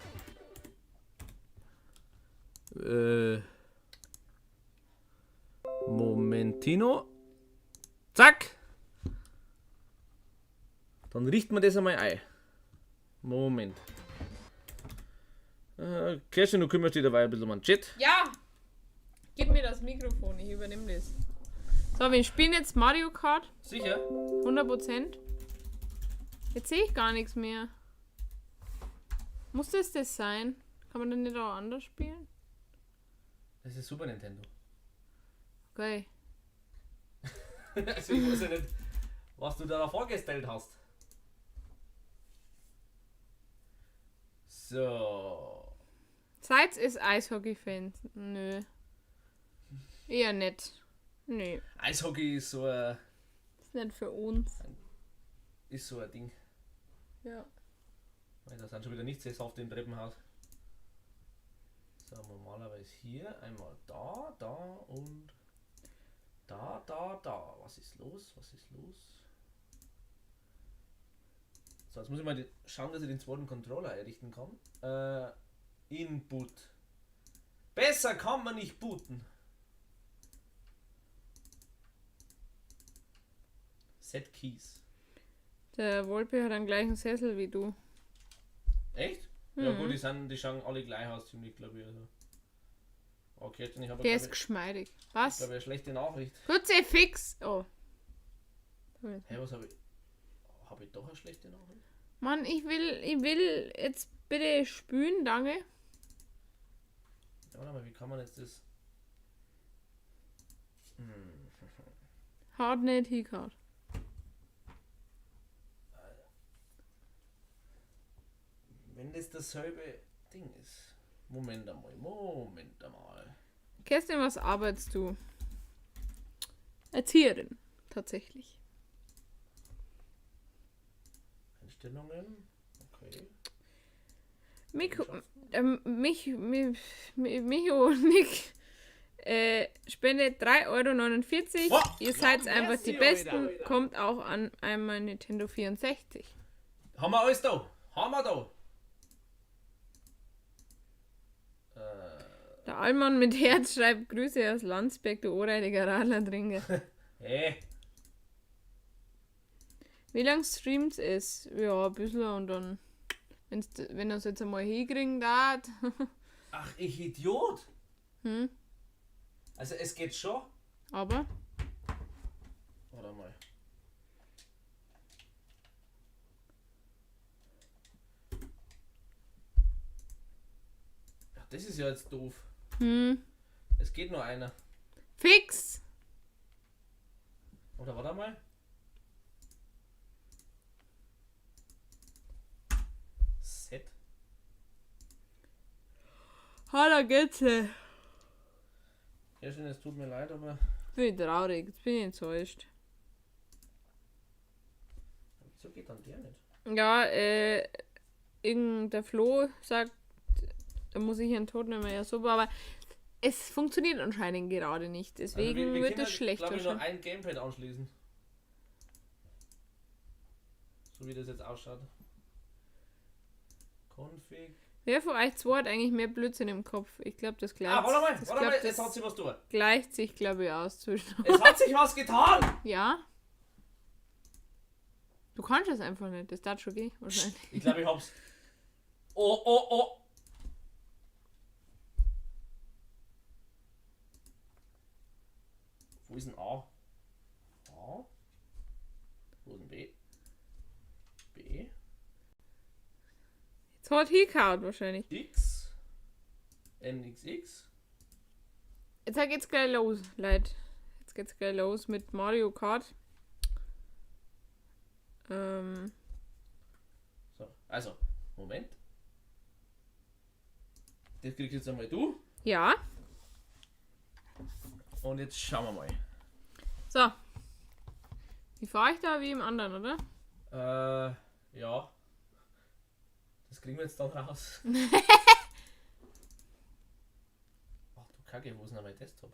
Momentino. Zack. Dann richten wir das einmal ein. Moment. Kerstin, du kümmerst dich dabei ein bisschen um den Chat. Ja! Gib mir das Mikrofon, ich übernehme das. So, wir spielen jetzt Mario Kart. Sicher? 100%. Jetzt sehe ich gar nichts mehr. Muss das sein? Kann man denn nicht auch anders spielen? Das ist Super Nintendo. Okay. Also ich weiß ja nicht, was du da vorgestellt hast. So. Seid ist Eishockey-Fans? Nö. Eher nicht. Nö. Eishockey ist so ein Ist nicht für uns. Ding. Ja. Weil da sind schon wieder nicht sesshaft im Treppenhaus. So, normalerweise hier, einmal da, da und da, da, da. Was ist los? Was ist los? So, jetzt muss ich mal schauen, dass ich den zweiten Controller einrichten kann. Input. Besser kann man nicht booten. Set Keys. Der Wolpe hat einen gleichen Sessel wie du. Echt? Ja gut, die schauen alle gleich aus, ziemlich glaube ich. Also. Okay, ich habe Der ist geschmeidig. Was? eine schlechte Nachricht. Kurze Fix. Oh. Hey, was habe ich? Habe ich doch eine schlechte Nachricht? Mann, ich will jetzt bitte spülen, danke. Ja, warte mal, wie kann man jetzt das? Hardnet, Hicard. Wenn das dasselbe Ding ist. Moment einmal. Kerstin, was arbeitest du? Erzieherin, tatsächlich. Einstellungen. Okay. Micho Nick spendet 3,49 €. Boah, Ihr seid ja, einfach merci, die Besten. Alter. Kommt auch an einmal Nintendo 64. Haben wir alles da? Haben wir da? Der Allmann mit Herz schreibt Grüße aus Landsberg, du ohrreidiger Radlertrinker. Hey. Wie lang streamt es? Ja, ein bisschen und dann, wenn er es jetzt einmal hinkriegen darf. Ach, ich Idiot. Hm? Also es geht schon. Aber Warte mal. Ach, das ist ja jetzt doof. Es geht nur einer. fix! Oder warte mal. Set. Hallo Götze. Ja, schön, es tut mir leid, aber. Bin ich traurig, jetzt bin ich enttäuscht. Wieso geht dann der nicht? Ja, der Flo sagt, da muss ich einen Tod nehmen, ja super, aber es funktioniert anscheinend gerade nicht, deswegen Also wir wird können es schlecht. glaube ich, nur wahrscheinlich. ein Gamepad anschließen. So wie das jetzt ausschaut. Config. Wer von euch zwei hat eigentlich mehr Blödsinn im Kopf? Ich glaube, das gleicht, Warte mal, das jetzt hat sich was durch. gleicht sich, glaube ich, aus zwischen. Es hat sich was getan! Ja? Du kannst es einfach nicht, das darf schon gehen, wahrscheinlich. Ich glaube, ich hab's. Oh. Wo ist ein A? A? Wo ist ein B? B? Jetzt hat hingehauen wahrscheinlich. X? NXX? Jetzt geht's gleich los, Leute. Jetzt geht's gleich los mit Mario Kart. So, also, Moment. Das kriegst jetzt einmal du. Ja. Und jetzt schauen wir mal. So. Wie fahre ich da wie im anderen, oder? Ja. Das kriegen wir jetzt dann raus. Ach du Kacke, wo ist denn mein Desktop?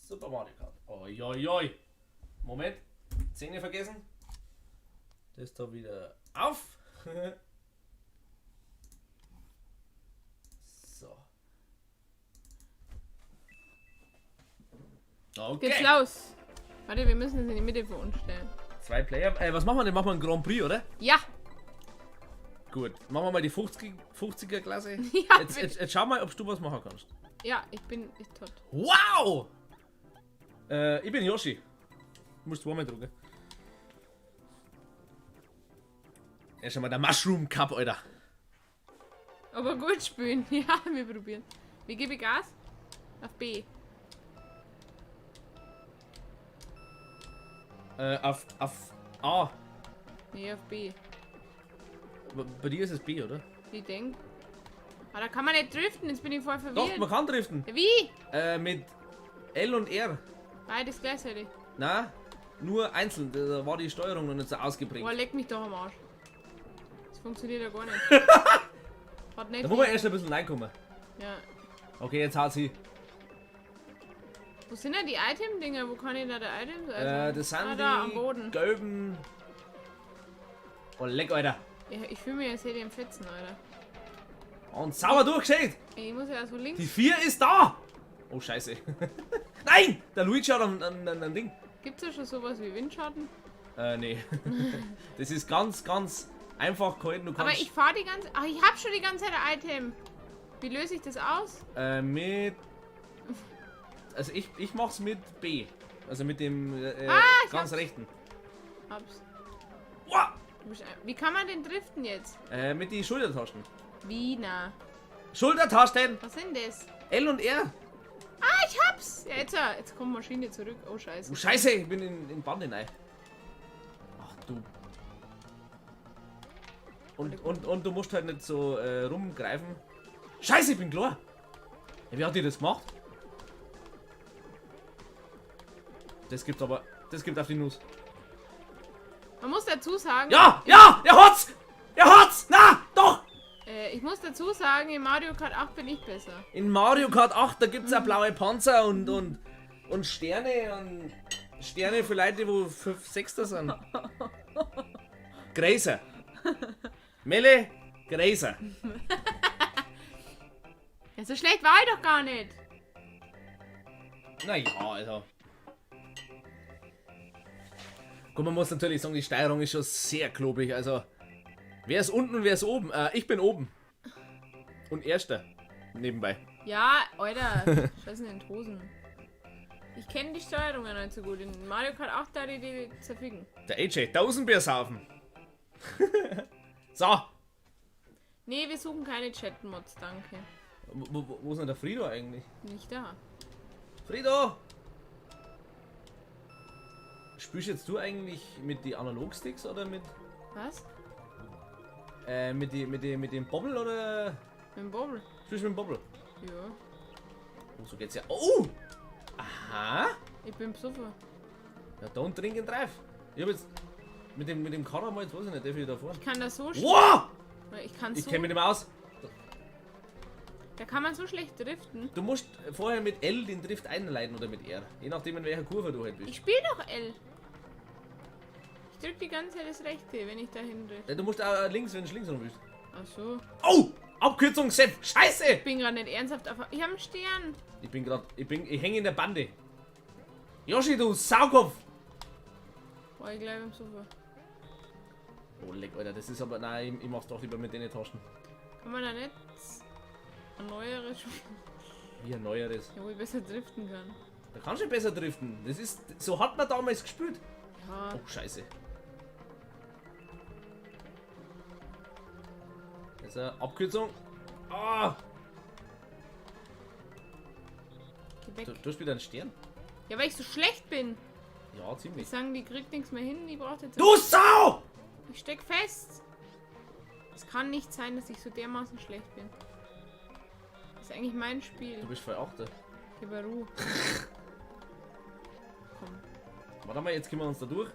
Super Mario Kart. Oi. Moment. Zähne vergessen. Desktop wieder auf. So. Okay. Geht's los. Warte, wir müssen es in die Mitte für uns stellen. 2 Player. Was machen wir denn? Machen wir einen Grand Prix, oder? Ja. Gut. Machen wir mal die 50er Klasse. Ja, Jetzt schau mal, ob du was machen kannst. Ja, ich tot. Wow! Ich bin Yoshi. Du musst zweimal drücken. Erst einmal der Mushroom Cup, Alter. Aber gut spielen. Ja, wir probieren. Wie gebe ich Gas? Auf B. Auf A. Nee, auf B. Bei dir ist es B, oder? Ich denke. Aber da kann man nicht driften, jetzt bin ich voll Doch, verwirrt. man kann driften. Ja, wie? Mit L und R. Beides gleichzeitig. Na, nur einzeln. Da war die Steuerung noch nicht so Boah, ausgeprägt. leck mich doch am Arsch. Das funktioniert ja gar nicht. Hat nicht Da muss man erst ein bisschen reinkommen. Ja. Okay, jetzt haut sie. Wo sind denn die Item-Dinger? Wo kann ich da die Items? Also, Das sind da am die Boden. gelben. Oh, leck, Alter. Ja, ich fühle mich jetzt hier im Fetzen, Alter. Und sauber durchgeschickt. Ich muss ja so links. Die 4 ist da. Oh, scheiße. Nein! Der Luigi hat ein Ding. Gibt's ja schon sowas wie Windschatten? Nee. Das ist ganz einfach gehalten. Du Aber kannst ich fahre die ganze. Ach, ich hab schon die ganze Zeit ein Item. Wie löse ich das aus? mit. Also ich mach's mit B. Also mit dem ganz rechten. Hab's. Wow. Wie kann man den driften jetzt? Mit die Schultertasten. Wie, na? Schultertasten! Was sind das? L und R. Ah, ich hab's! Ja, jetzt kommt Maschine zurück. Oh, scheiße. Oh, Scheiße, ich bin in Band hinein. Ach du. Und du musst halt nicht so rumgreifen. Scheiße, ich bin klar. Ja, wie hat die das gemacht? Das gibt auf die Nuss. Man muss dazu sagen... Ja, ja, er hat's! Er hat's! Na, doch! Ich muss dazu sagen, in Mario Kart 8 bin ich besser. In Mario Kart 8, da gibt's auch blaue Panzer und Sterne und Sterne für Leute, die wo 5, 6 sind. Gräser. Melle, Gräser. Ja, so schlecht war ich doch gar nicht. Naja, Alter. Gut, man muss natürlich sagen, die Steuerung ist schon sehr klobig. Also, wer ist unten und wer ist oben? Ich bin oben. Und Erster. Nebenbei. Ja, Alter. Scheiße in den Hosen. Ich kenne die Steuerungen nicht so gut. In Mario Kart 8 da die zerficken. Der AJ, 1000 Biersaufen. So. Nee, wir suchen keine Chat-Mods, danke. Wo ist denn der Frido eigentlich? Nicht da. Frido! Spielst jetzt du eigentlich mit die Analogsticks oder mit Was? mit dem Bobble oder Mit dem Bobble? spielst du mit dem Bobble? Ja. Oh, so geht's ja. Oh! Aha! Ich bin besoffen. Ja, don't drink and drive. Ich hab jetzt mit dem Karren mal, jetzt weiß ich nicht, darf ich da fahren? Ich kann das so Wow! Ich kann Ich so. kenn mich nicht mehr aus. Da kann man so schlecht driften. Du musst vorher mit L den Drift einleiten oder mit R. Je nachdem in welcher Kurve du halt bist. Ich spiele doch L. Ich drück die ganze Zeit das rechte, wenn ich dahin drifte. Ja, du musst auch links, wenn du links rum bist. Ach so. Oh! Abkürzung Sepp! Scheiße! Ich bin gerade nicht ernsthaft auf. Ich habe einen Stern. Ich hänge in der Bande. Yoshi, du Saukopf! Boah, ich glaube im Sofa. Oh leck, Alter, das ist aber. Nein, ich mach's doch lieber mit den Taschen. Kann man da nicht ein neueres spielen? Wie ein neueres. Ja, wo ich besser driften kann. Da kannst du besser driften. Das ist. So hat man damals gespielt. Ja. Oh, scheiße. Das ist eine Abkürzung. Ah! Geh weg. Du spielst einen Stern? Ja, weil ich so schlecht bin. Ja, Die ziemlich. sagen, die kriegt nichts mehr hin, die braucht jetzt. Du Sau! Ich steck fest. Es kann nicht sein, dass ich so dermaßen schlecht bin. Das ist eigentlich mein Spiel. Du bist voll Achter. Hibaru. Komm. Warte mal, jetzt können wir uns da durch.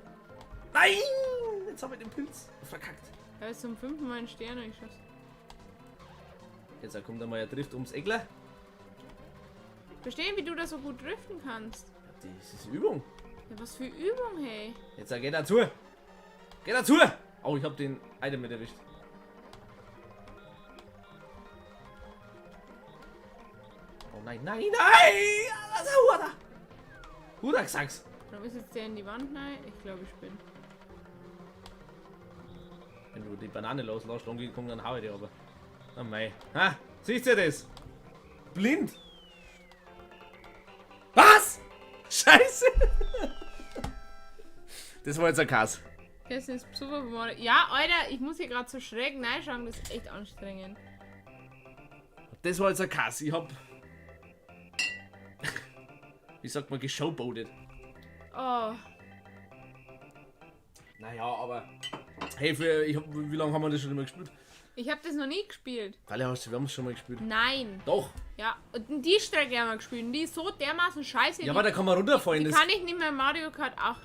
Nein! Jetzt haben wir den Pilz verkackt. Da ist zum 5. Mal ein Stern geschossen. Jetzt kommt einmal ein Drift ums Eckler. Verstehen, wie du da so gut driften kannst. Das ist Übung. Ja, was für Übung, hey. Jetzt geh dazu. Geh dazu! Oh, ich hab den Item mit erwischt. Oh nein, nein, nein! Was ist Huda? Huda sag's. Warum ist jetzt der in die Wand? Nein, ich glaube, ich bin. Wenn du die Banane loslässt, dann hau ich dir aber. Oh mei. Ha! Siehst du das? Blind! Was? Scheiße! Das war jetzt ein Kass. Das ist super bemodet. Ja, Alter, ich muss hier gerade so schräg reinschauen, das ist echt anstrengend. Das war jetzt ein Kass. Ich hab. Wie sagt man, geshowboatet. Oh, Naja, aber. Hey, wie lange haben wir das schon immer gespielt? ich habe das noch nie gespielt. Alle wir haben es schon mal gespielt. Nein. Doch! Ja, und die Strecke haben wir gespielt. Und die ist so dermaßen scheiße. Ja, aber da kann man runterfallen. die Das, kann ich nicht mehr in Mario Kart 8.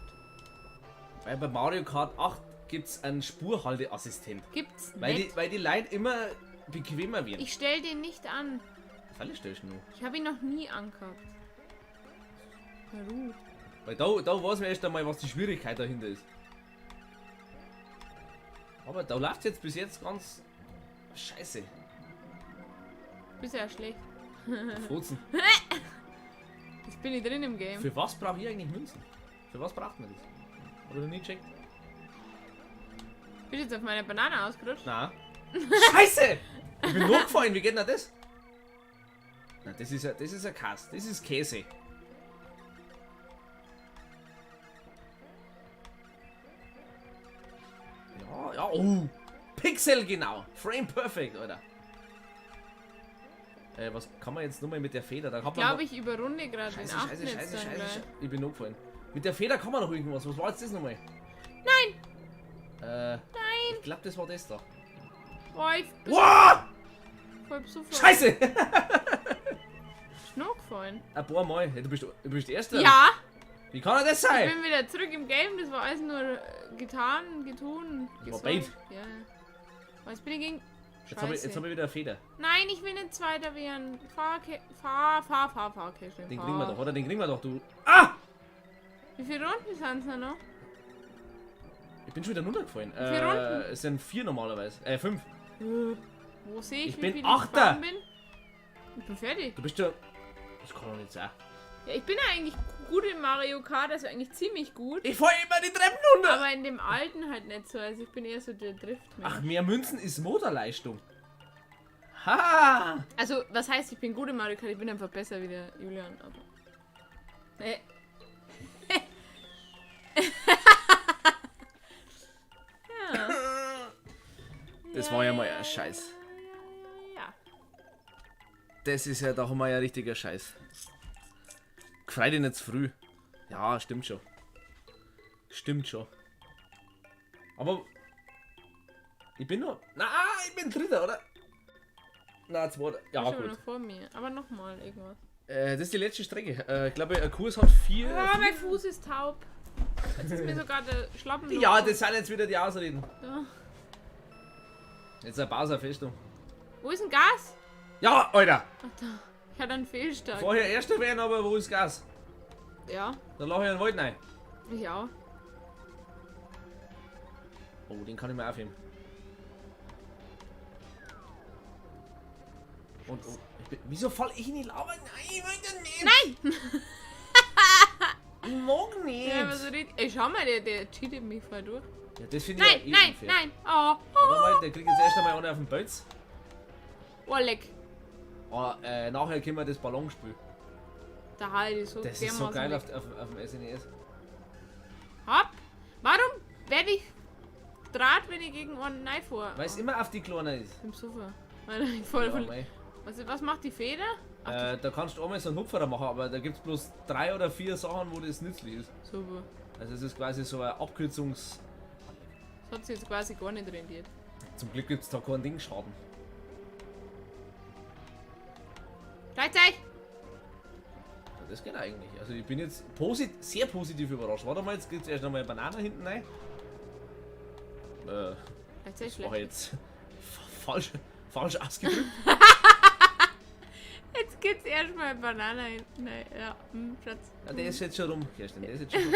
weil bei Mario Kart 8 gibt es einen Spurhalteassistent. Gibt's Weil nicht. die Leute immer bequemer werden. Ich stell den nicht an. Falle stellst du nur. Ich habe ihn noch nie angehabt. Peru. Weil da weiß man erst einmal, was die Schwierigkeit dahinter ist. Aber da läuft jetzt bis jetzt ganz scheiße. Bist ja schlecht. Furzen. Jetzt bin ich drin im Game. Für was brauche ich eigentlich Münzen? Für was braucht man das? Oder du nie checkt? Bist du jetzt auf meine Banane ausgerutscht? Na. Scheiße! Ich bin nur gefallen, wie geht denn das? Na, das ist ein Kass. Das ist Käse. Oh, Pixel genau. Frame perfect, Alter. Was kann man jetzt nochmal mit der Feder? Da Ich glaube, ich überrunde gerade den Scheiße. 8. jetzt dann gleich. Ich bin umgefallen. Mit der Feder kann man noch irgendwas. Was war jetzt das nochmal? Nein! Nein! Ich glaube, das war das da. Boah, ich bin Wow! voll besoffen. Scheiße! Ist noch gefallen. Ein paar Mal. Hey, du bist der Erste? Ja! Wie kann das Ich sein? bin wieder zurück im Game. Das war alles nur getun. Das war gesagt. Bait. Ja. Aber jetzt bin ich gegen... Jetzt hab ich Scheiße. wieder eine Feder. Nein, ich will nicht Zweiter werden. Fahr, okay, schnell. Den fahr. kriegen wir doch, oder? Den kriegen wir doch, du. Ah! Wie viele Runden sind es noch? Ich bin schon wieder runtergefallen. viele Runden? Es sind 4 normalerweise. 5. Wo sehe ich, Ich wie bin viel Achter. ich gefahren bin? Ich bin fertig. Du bist ja. Das kann doch nicht sein. Ja, ich bin ja eigentlich gut in Mario Kart, also eigentlich ziemlich gut. Ich fahr immer die Treppen runter! Aber in dem alten halt nicht so. Also ich bin eher so der Driftmensch. Ach, mehr Münzen ist Motorleistung. Ha! Also, was heißt, ich bin gut in Mario Kart? Ich bin einfach besser wie der Julian. Aber... Nee. Ja. Das war ja mal ein Scheiß. Ja. Das ist ja doch mal ein richtiger Scheiß. Freu dich nicht zu früh. Ja, stimmt schon. Stimmt schon. Aber. Ich bin nur. Na, ich bin Dritter, oder? Na, Zweiter. Ja, Ich bin gut. noch vor mir. Aber nochmal irgendwas. Das ist die letzte Strecke. Ich glaube, ein Kurs hat 4. Ah, mein Fuß ist taub. Jetzt ist mir sogar der Schlappen. Ja, das sind jetzt wieder die Ausreden. Ja. Jetzt eine Pauserfestung. Wo ist ein Gas? Ja, Alter! Ach da. Ich hatte einen Fehlstart. Vorher Erster werden, aber wo ist Gas? Ja. Da lache ich einen Wald rein. Ich auch. Oh, den kann ich mir aufheben. Und oh, wieso fall ich in die Lava? Nein, ich möchte nicht! Nein! Ich mag nicht! Ja, aber so richtig. Ey, schau mal, der cheatet mich voll durch. Ja, das finde ich Nein, ja nein, unfair. nein! Oh, Warte mal, der kriegt jetzt erst einmal einen auf den Bolz. oh, leck. Nachher können wir das Ballonspiel. Da halt ich so Das ist so dermaßen geil weg. auf dem SNES. Hopp! Warum werde ich Draht, wenn ich gegen einen Nein vor? Weil es immer auf die Kleine ist. Im Sofa. Weil ich voll, Ja, voll, mei. was macht die Feder? Da kannst du auch mal so einen Hupferer machen, aber da gibt es bloß 3 oder 4 Sachen, wo das nützlich ist. Super. Also es ist quasi so ein Abkürzungs... Das hat sich jetzt quasi gar nicht rendiert. Zum Glück gibt es da keinen Dingschaden. Gleichzeitig! Ja, das geht eigentlich. Also ich bin jetzt sehr positiv überrascht. Warte mal, jetzt gibt es erst einmal eine Banane hinten rein. Gleichzeitig Das war schlecht. jetzt falsch ausgedrückt. Jetzt geht's erstmal Banane hinten. Nein, ja, Schatz. Ja, der ist jetzt schon rum, Kerstin. Der ist jetzt schon,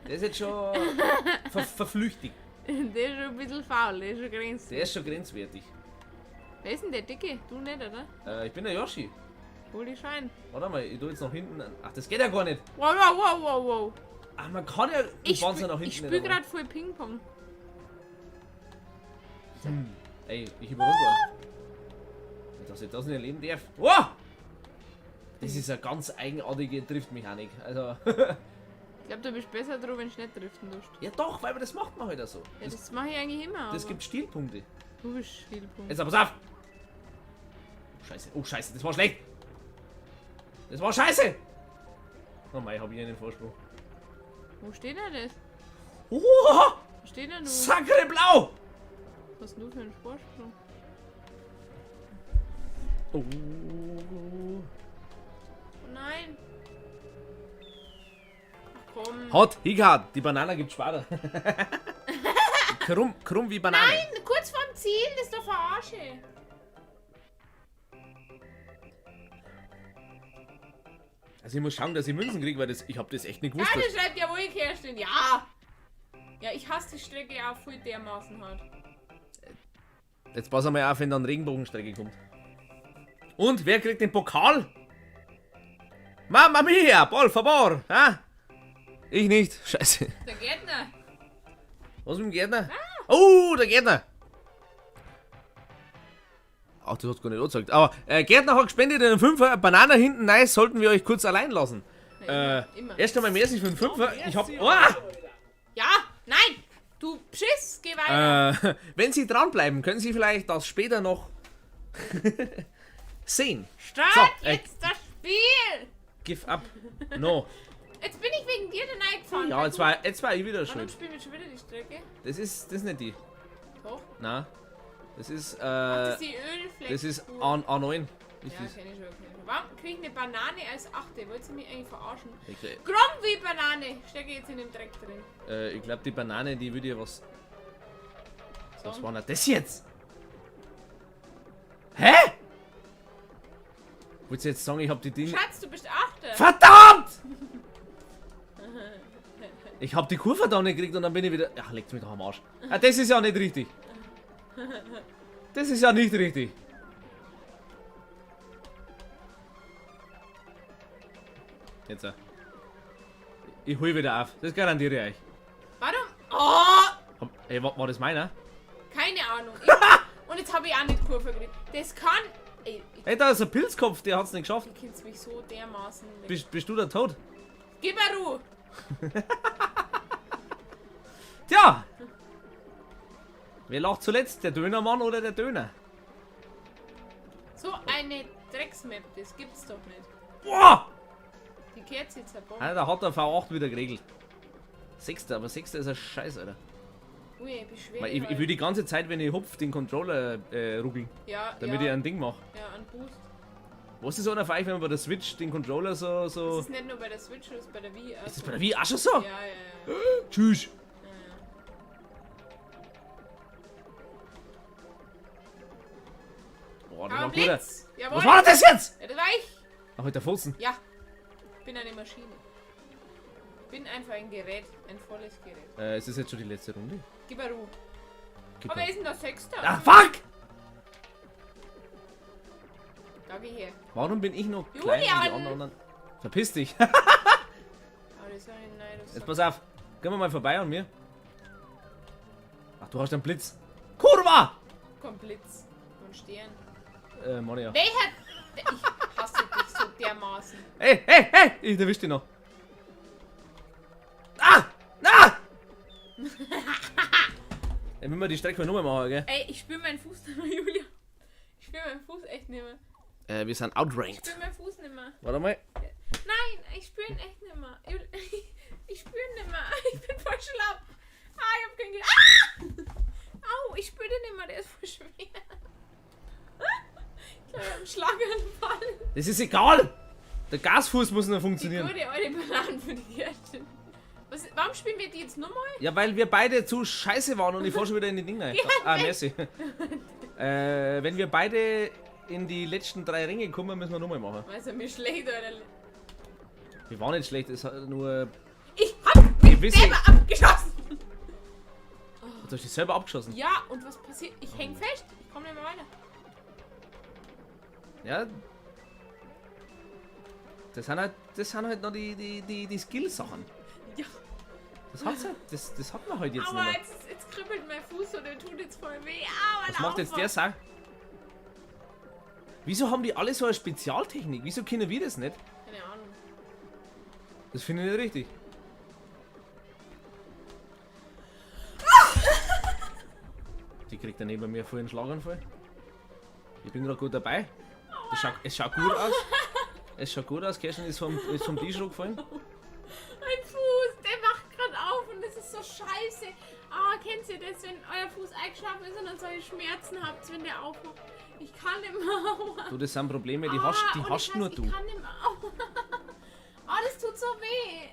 der ist jetzt schon verflüchtigt. Der ist schon ein bisschen faul, der ist schon grenzwertig. Der ist schon grenzwertig. Wer ist denn der Dicke? Du nicht, oder? Ich bin der Yoshi. Hol die Schein. Warte mal, ich tue jetzt nach hinten. Ach, das geht ja gar nicht. Wow, wow, wow, wow, wow. Ach, man kann ja Ich Panzer nach hinten spiel nicht gerade voll Ping-Pong. Ey, ich überrunde worden. Dass ich das nicht erleben darf. Wow! Das ist eine ganz eigenartige Driftmechanik. Also. Ich glaube, du bist besser dran, wenn du nicht driften tust. Ja doch, weil das macht man halt so. Ja, das mache ich eigentlich immer. Das aber gibt Stilpunkte. du bist Spielpunkt. Jetzt aber pass auf! Oh Scheiße, das war schlecht! Das war scheiße! Oh mein, hab ich einen Vorsprung. Wo steht er das? Oh, Wo steht er nur? Sacre Blau! Was ist denn du für ein Vorsprung? Oh. Oh nein! Ach komm. Hot, Highard, die Banane gibt Spader. krumm wie Banane. Nein, kurz vorm Ziel, das ist doch Verarsche. Also ich muss schauen, dass ich Münzen kriege, weil ich hab das echt nicht gewusst. Ja, das schreibt ja wohl Kerstin. Ja! Ja, ich hasse die Strecke auch voll dermaßen hart. Jetzt pass einmal auf, wenn dann Regenbogenstrecke kommt. Und wer kriegt den Pokal? Mamma mia, por favor, ha? Ich nicht, scheiße. Der Gärtner. Was mit dem Gärtner? Oh, der Gärtner. Ach, das hat gar nicht angezeigt. Aber Gärtner hat gespendet einen Fünfer, Banane hinten, nice, sollten wir euch kurz allein lassen. Nein, immer. Erst einmal mäßig für einen Fünfer. Ich hab... Oh! Ja! Nein! Du Pschiss, geh weiter. Wenn Sie dranbleiben, können Sie vielleicht das später noch sehen. Start jetzt das Spiel! Give up. No. Jetzt bin ich wegen dir dann eingefahren. Ja, jetzt war ich wieder Und dann schuld. spielen wir schon wieder die Strecke. Das ist nicht die. Doch. Nein. Das ist, Das ist die Ölflex. das ist A9. Ja, Nicht kenn ich das. schon, kenn ich schon. Warum krieg ich eine Banane als Achte? Wollt ihr mich eigentlich verarschen? Ich, Grom wie Banane! Stecke jetzt in den Dreck drin. ich glaube, die Banane, die würde ja was. So. Was war denn das jetzt? Hä? Wolltest du jetzt sagen, ich hab die Dinge. Schatz, du bist Achte! Verdammt! Ich hab die Kurve da nicht gekriegt und dann bin ich wieder. Ach, leckt mich doch am Arsch. Ah, das ist ja nicht richtig. Das ist ja nicht richtig. Jetzt. Ich hol wieder auf. Das garantiere ich euch. Warum? Oh! Ey, war das meiner? Keine Ahnung. Und jetzt habe ich auch nicht Kurve gekriegt. Das kann. Ey, Ey, da ist ein Pilzkopf, der hat's nicht geschafft. du kennst mich so dermaßen. Bist du der Tod? Gib mal Ruhe! Tja! Wer lacht zuletzt? Der Dönermann oder der Döner? So eine Drecksmap, das gibt's doch nicht. Boah! Die Kerze zerbombt. Alter, da hat der V8 wieder geregelt. Sechster, aber Sechster ist ein Scheiß, Alter. Ui, ich beschwere Weil ich will die ganze Zeit, wenn ich hupf, den Controller ruckeln, Ja, damit ich ein Ding mache. Ja, ein Boost. Was ist so einer für euch, wenn man bei der Switch den Controller so... Das ist nicht nur bei der Switch, das ist bei der Wii. Ist Also. das bei der Wii auch schon so? Ja, ja, ja. Tschüss. ja. Boah, das Aber war guter. Blitz! Jawohl! Was war das jetzt? Ja, das war ich! Ach, mit der Pfosten. Ja. Ich bin eine Maschine. Ich bin einfach ein Gerät. Ein volles Gerät. Ist das jetzt schon die letzte Runde? Gib mal Ruhe. Gib Aber mal. wer ist denn der Sechster? Ah, fuck! Da geh her. Warum bin ich noch klein und die Julian! anderen... Verpiss dich. Ah, das ist ein Nein, das Jetzt pass auf. Gehen wir mal vorbei an mir. Ach, du hast einen Blitz. Kurva! Kommt Blitz und Stern. Maria. Welcher? Ich hasse dich so dermaßen. Hey, hey, hey! Ich erwisch dich noch. Ah! Na! Dann müssen wir die Strecke nochmal machen, gell? Ey, ich spüre meinen Fuß nicht mehr, Julia. Ich spüre meinen Fuß echt nicht mehr. Wir sind Ich outranked. spüre meinen Fuß nicht mehr. Warte mal. Nein, ich spüre ihn echt nicht mehr. Ich spüre ihn nicht mehr. Ich bin voll schlapp. Ah, ich hab kein Ge Au, ich spüre den nicht mehr, der ist voll schwer. Ich glaube, ich hab einen Schlaganfall. Das ist egal! Der Gasfuß muss noch Die funktionieren. gute alte Bananen für die Erste. Warum spielen wir die jetzt nochmal? Ja, weil wir beide zu scheiße waren und ich fahr schon wieder in die Dinge. Merci. Wenn wir beide in die letzten 3 Ringe kommen, müssen wir nochmal machen. Weiß er mir schlecht, oder? Wir waren nicht schlecht, es hat nur Ich hab mich gewisse... selber abgeschossen. Du hast dich selber abgeschossen. Ja, und was passiert? Ich häng fest. Ich komme nicht mehr weiter. Ja. Das sind halt noch die Skill-Sachen. Ja. Das hat man halt jetzt Aber nicht mehr. jetzt kribbelt mein Fuß und der tut jetzt voll weh. Aua, Was macht jetzt der Sack? Wieso haben die alle so eine Spezialtechnik? Wieso können wir das nicht? Keine Ahnung. Das finde ich nicht richtig. Die kriegt dann neben mir voll einen Schlaganfall. Ich bin gerade gut dabei. Es schaut gut aus. Es schaut gut aus. Kirsten ist vom Tisch gefallen. Mein Fuß, der wacht gerade auf und das ist so scheiße. Ah, kennt ihr das, wenn euer Fuß eingeschlafen ist und dann solche Schmerzen habt, wenn der aufwacht? Ich kann nicht mehr. Aua. Du, das sind Probleme, die Ah, hast ohne nur Scheiß, du. Ich kann nicht mehr. Aua. Ah, das tut so weh.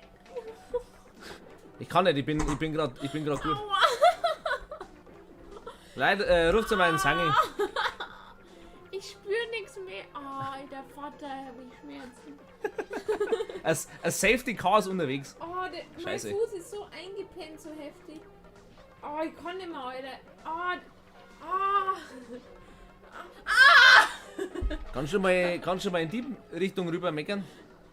Ich kann nicht, ich bin gerade gut. Aua. Leute, ruft zu meinen Sangi. Ich spüre nichts mehr. Ah, alter Vater, hab ich Schmerzen. Ein Safety Car ist unterwegs. Oh, mein Scheiße. Fuß ist so eingepennt, so heftig. Oh, ich kann nicht mehr, Alter. Kannst du mal in die Richtung rüber meckern?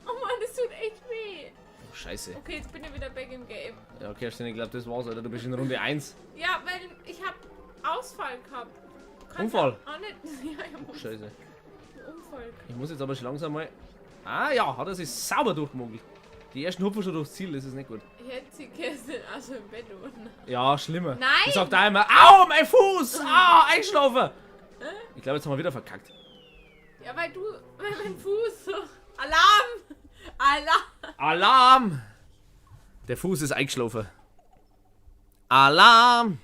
Oh Mann, das tut echt weh. Oh, Scheiße. Okay, jetzt bin ich wieder back im Game. Ja, Kerstin, ich glaube, das war's, Alter. Du bist in Runde 1. Ja, weil ich hab Ausfall gehabt. Du kannst Unfall? Auch nicht. Ja, ich hab Oh, Scheiße. einen Unfall. Ich muss jetzt aber schon langsam mal... Ah ja, hat er sich sauber durchgemogelt. Die ersten hupfen schon durchs Ziel, das ist nicht gut. Ich hätte sie gestern also im Bett unten. Ja, schlimmer. Nein! Ich sag da immer, au, mein Fuß! Ah, einschlafen! Ich glaube, jetzt haben wir wieder verkackt. Ja, weil mein Fuß so... Alarm! Alarm! Alarm! Der Fuß ist eingeschlafen. Alarm!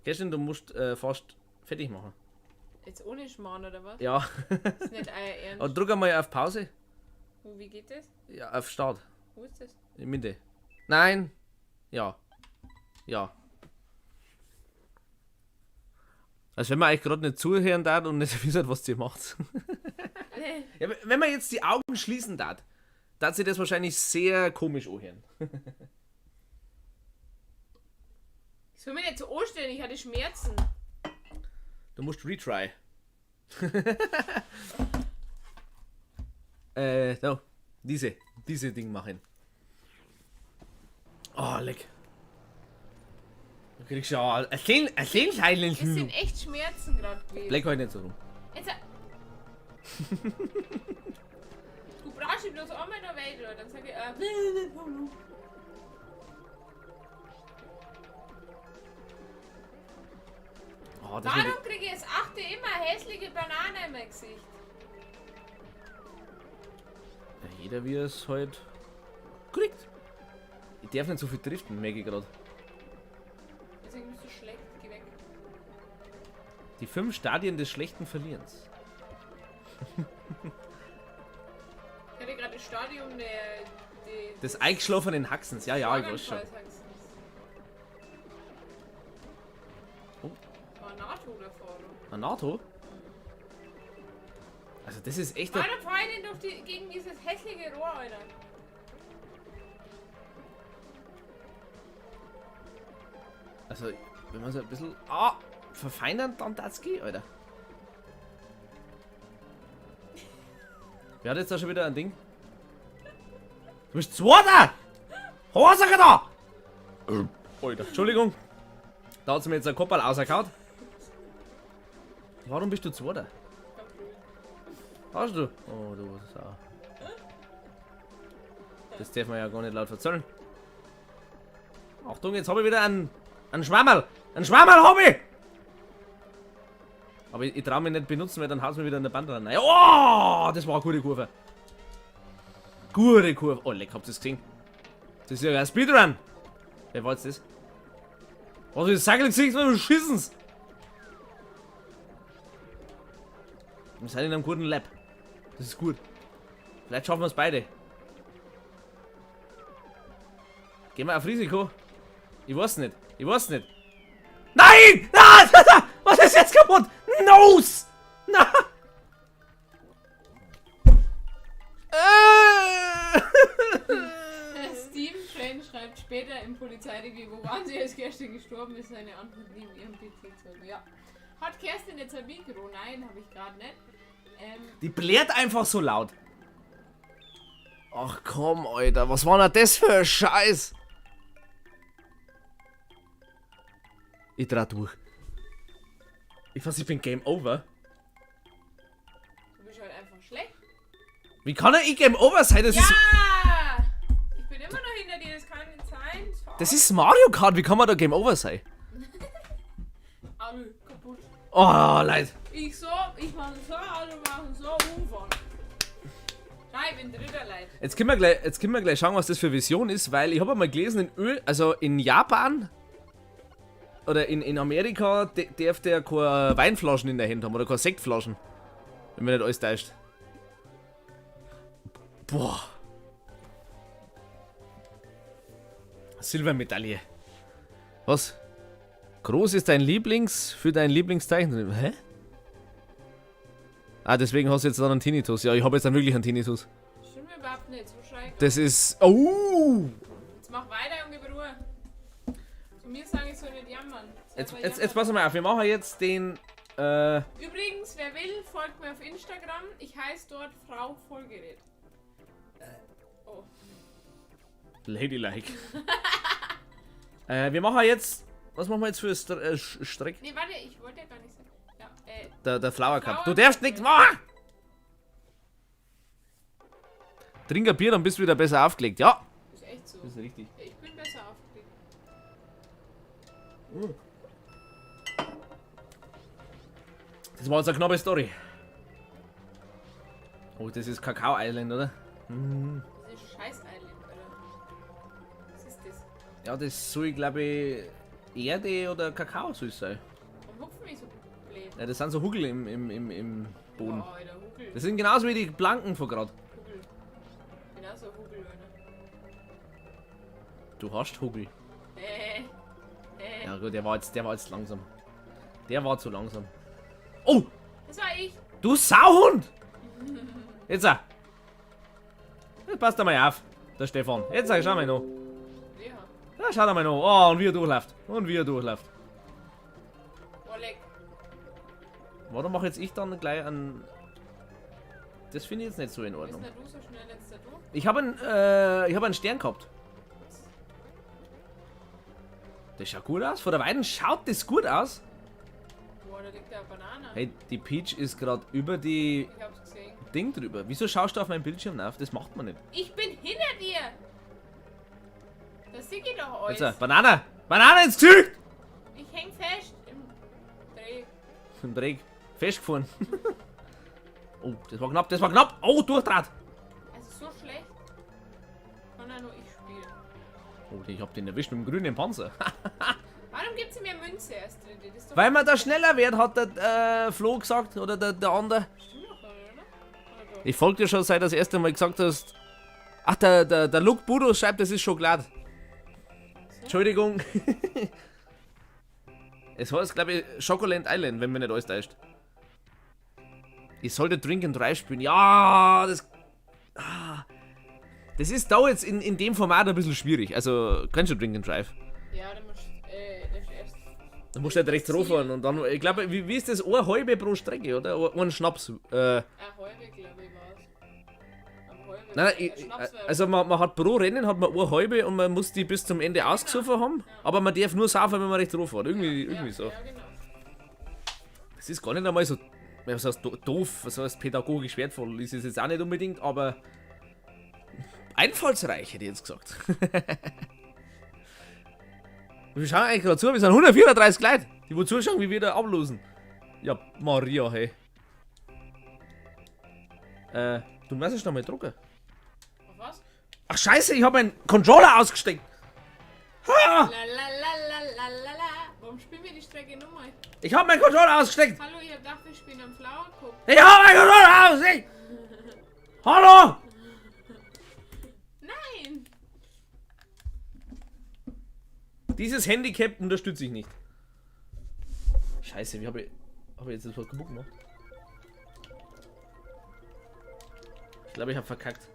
Kerstin, du musst fast fertig machen. Jetzt ohne Schmarrn, oder was? Ja. Das ist nicht euer Ernst. Und drück einmal auf Pause. Wie geht das? Ja, auf Start. Wo ist das? In Mitte. Nein. Ja. Ja. Also wenn man euch gerade nicht zuhören darf und nicht wisst, was ihr macht. Ja, wenn man jetzt die Augen schließen darf, darf sie das wahrscheinlich sehr komisch anhören. Ich soll mich nicht so anstellen, ich hatte Schmerzen. Du musst retry. No. Diese Ding machen. Oh, leck. Du kriegst ja erzählen Es sind echt Schmerzen gerade gewesen. Leck heute nicht so rum. Jetzt, du brauchst ihn bloß einmal noch weiter, dann sag ich, Oh, das warum kriege ich als achte immer hässliche Banane in mein Gesicht? Ja, jeder wie es halt kriegt. Ich darf nicht so viel driften, merke ich gerade. Deswegen bist du schlecht, geh weg. Die 5 Stadien des schlechten Verlierens. Ich hatte gerade das Stadium Des eingeschlafenen Haxens, ja, ich weiß schon. Oh. War NATO davor, oder? Ein NATO? Also das ist echt... Warum fahr ich denn gegen dieses hässliche Rohr, Alter? Also, wenn man so ein bisschen verfeinern, dann darf's gehen, Alter. Wer hat jetzt da schon wieder ein Ding? Du bist Zweiter! Hose da! Alter, Entschuldigung. Da hat sie mir jetzt ein Kopfball rausgehauen. Warum bist du Zweiter? Hast du? Oh, du Sau. Das darf man ja gar nicht laut erzählen. Achtung, jetzt habe ich wieder einen Schwammerl. Einen Schwammerl habe ich! Aber ich traue mich nicht benutzen, weil dann haut es mir wieder in der Band rein. Oh, das war eine gute Kurve. Gute Kurve. Oh, leck, habt ihr das gesehen? Das ist ja ein Speedrun. Wer war jetzt das? Was ist das Sackelgesicht, wenn du schissens? Wir sind in einem guten Lab. Das ist gut. Vielleicht schaffen wir es beide. Gehen wir auf Risiko. Ich weiß nicht. Ich weiß nicht. Nein! Ah, was ist jetzt kaputt? Nose! Na! Steven Train schreibt später im Polizeirevier, wo waren Sie, als Kerstin gestorben ist, seine Antwort neben ihrem PC zu. Ja. Hat Kerstin jetzt ein Mikro? Nein, habe ich gerade nicht. Die blärt einfach so laut. Ach komm, Alter, was war denn das für ein Scheiß? Ich dreh durch. Ich weiß, ich bin Game Over. Du bist halt einfach schlecht. Wie kann er Game Over sein? Das Ja! ist. Ich bin immer noch hinter dir, das kann nicht sein. Das ist Mario Kart, wie kann man da Game Over sein? Auto kaputt. Oh, leid. Ich mache so, Auto machen so, umfahren. Nein, ich bin dritter Leid. Jetzt können wir gleich schauen, was das für Vision ist, weil ich habe mal gelesen, in Japan oder in Amerika darf der keine Weinflaschen in der Hand haben oder keine Sektflaschen. Wenn mir nicht alles täuscht. Boah. Silbermedaille. Was? Groß ist dein für dein Lieblingszeichen. Hä? Ah, deswegen hast du jetzt dann einen Tinnitus. Ja, ich habe jetzt dann wirklich einen Tinnitus. Stimmt mir überhaupt nicht, so schrecklich. Das ist... Oh! Jetzt mach weiter und gib Ruhe. Zu mir sagen, ich soll nicht jammern. Jetzt pass mal auf, wir machen jetzt den... Übrigens, wer will, folgt mir auf Instagram. Ich heiße dort Frau Vollgerät. Oh. Ladylike. Wir machen jetzt... Was machen wir jetzt für Streck? Nee, warte, ich wollte ja gar nicht sagen. Ja, Der Flower Cup. Flower Du darfst Cup, nichts ja. machen! Trink ein Bier, dann bist du wieder besser aufgelegt. Ja. Ist echt so. Das ist richtig. Ich bin besser aufgelegt. Das war jetzt eine knappe Story. Oh, das ist Kakao Island, oder? Das ist scheiß Island, Alter. Was ist das? Ja, das soll, glaube ich, Erde oder Kakao soll es sein. Warum hupfen mich so blöd? Ja, das sind so Hugel im Boden. Oh, Alter, Huckel. Das sind genauso wie die Blanken von gerade. Huckel. Genau so Huckel, Alter. Du hast Hugel. Ja gut, der war jetzt langsam. Der war zu langsam. Oh! Das war ich. Du Sauhund! Jetzt! Jetzt passt er mal auf, der Stefan. Jetzt schau mal noch. Ja. Ja, schau mal noch. Oh, und wie er durchläuft. Und wie er durchläuft. Oleg. Warum mache jetzt ich dann gleich einen. Das finde ich jetzt nicht so in Bist Ordnung. nicht du so schnell jetzt da du? Ich habe einen Stern gehabt. Das schaut gut aus. Von der Weiden schaut das gut aus. Boah, da liegt ja eine Banane. Hey, die Peach ist gerade über die Ich hab's gesehen. Ding drüber. Wieso schaust du auf meinen Bildschirm auf? Das macht man nicht. Ich bin hinter dir! Das sehe ich doch alles. Jetzt, Banane! Banane ins Gesicht! Ich häng fest im Dreh. Im Dreck. Festgefahren. Oh, das war knapp, das war knapp. Oh, Durchdraht. Also so schlecht kann ja nur ich spielen. Oh, ich hab den erwischt mit dem grünen Panzer. Warum gibt's mir Münze erst drin? Das ist doch Weil man da schneller wird, hat der Flo gesagt. Oder der andere. stimmt doch, oder? Oder? Ich folge dir schon seit das erste Mal gesagt hast. Ach, der Luke Budo schreibt, das ist Schokolade. Entschuldigung. Es heißt, glaube ich, Chocolate Island, wenn mir nicht alles täuscht. Ich sollte Drink and Drive spielen. Ja, das. Das ist da jetzt in dem Format ein bisschen schwierig. Also, kannst du Drink and Drive? Ja, dann musst du erst. Dann musst du halt rechts rauffahren und dann. Ich glaube, wie ist das? Eine halbe pro Strecke, oder? Ein Schnaps. Halbe, glaube ich, war's. Am halbe. Nein, Schnaps wär- also man hat pro Rennen hat man eine halbe und man muss die bis zum Ende ausgesoffen haben. Aber man darf nur saufen, wenn man rechts raufährt. Irgendwie so. Ja, genau. Das ist gar nicht einmal so. Was heißt doof, was heißt pädagogisch wertvoll, ist es jetzt auch nicht unbedingt, aber einfallsreich hätte ich jetzt gesagt. Wir schauen eigentlich gerade zu, wir sind 134 Leute, die wo zuschauen, wie wir da ablosen. Ja, Maria, hey. Du musst es noch mal drucken. Auf was? Ach scheiße, ich habe meinen Controller ausgesteckt. Ha! La la la la la la la. Warum spielen wir die Strecke nochmal? Ich habe meinen Controller ausgesteckt. Hallo, ihr dacht, wir spielen am Flower Cup. Ich habe meinen Controller ausgesteckt. Hallo! Nein! Dieses Handicap unterstütze ich nicht. Scheiße, wie habe ich jetzt das was kaputt gemacht? Ich glaube, ich habe verkackt.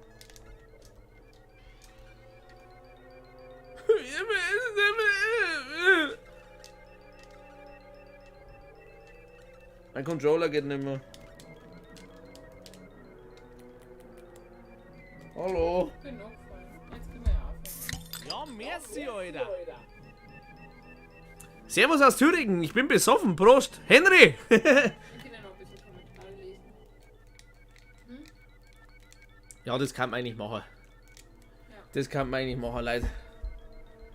Mein Controller geht nicht mehr. Hallo? Genug voll. Jetzt können wir ja aufhören. Ja, merci, Alter. Servus aus Thüringen, ich bin besoffen, Prost. Henry! Ich kann ja noch ein bisschen Kommentare lesen. Ja, das kann man eigentlich machen. Ja. Das kann man eigentlich machen, Leute.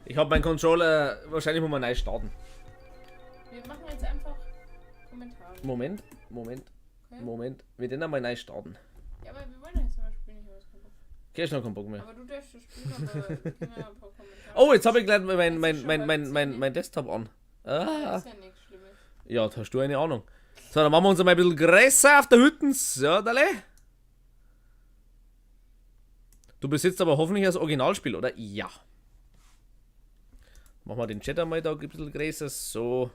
Ich habe meinen Controller, wahrscheinlich muss man neu starten. Wir machen jetzt einfach Kommentare. Moment. Okay. Wir den einmal neu starten. Ja, aber wir wollen ja jetzt mal spielen, ich habe jetzt keinen Bock. Okay, ich noch keinen Bock mehr. Aber du darfst schon spielen, aber wir können ja ein paar Kommentare. Oh, jetzt habe ich gleich mein Desktop an. Ah. Das ist ja nichts Schlimmes. Ja, da hast du eine Ahnung. So, dann machen wir uns mal ein bisschen größer auf der Hütten. So, dale. Du besitzt aber hoffentlich das Originalspiel, oder? Ja. Machen wir den Chat einmal da ein bisschen größer. So.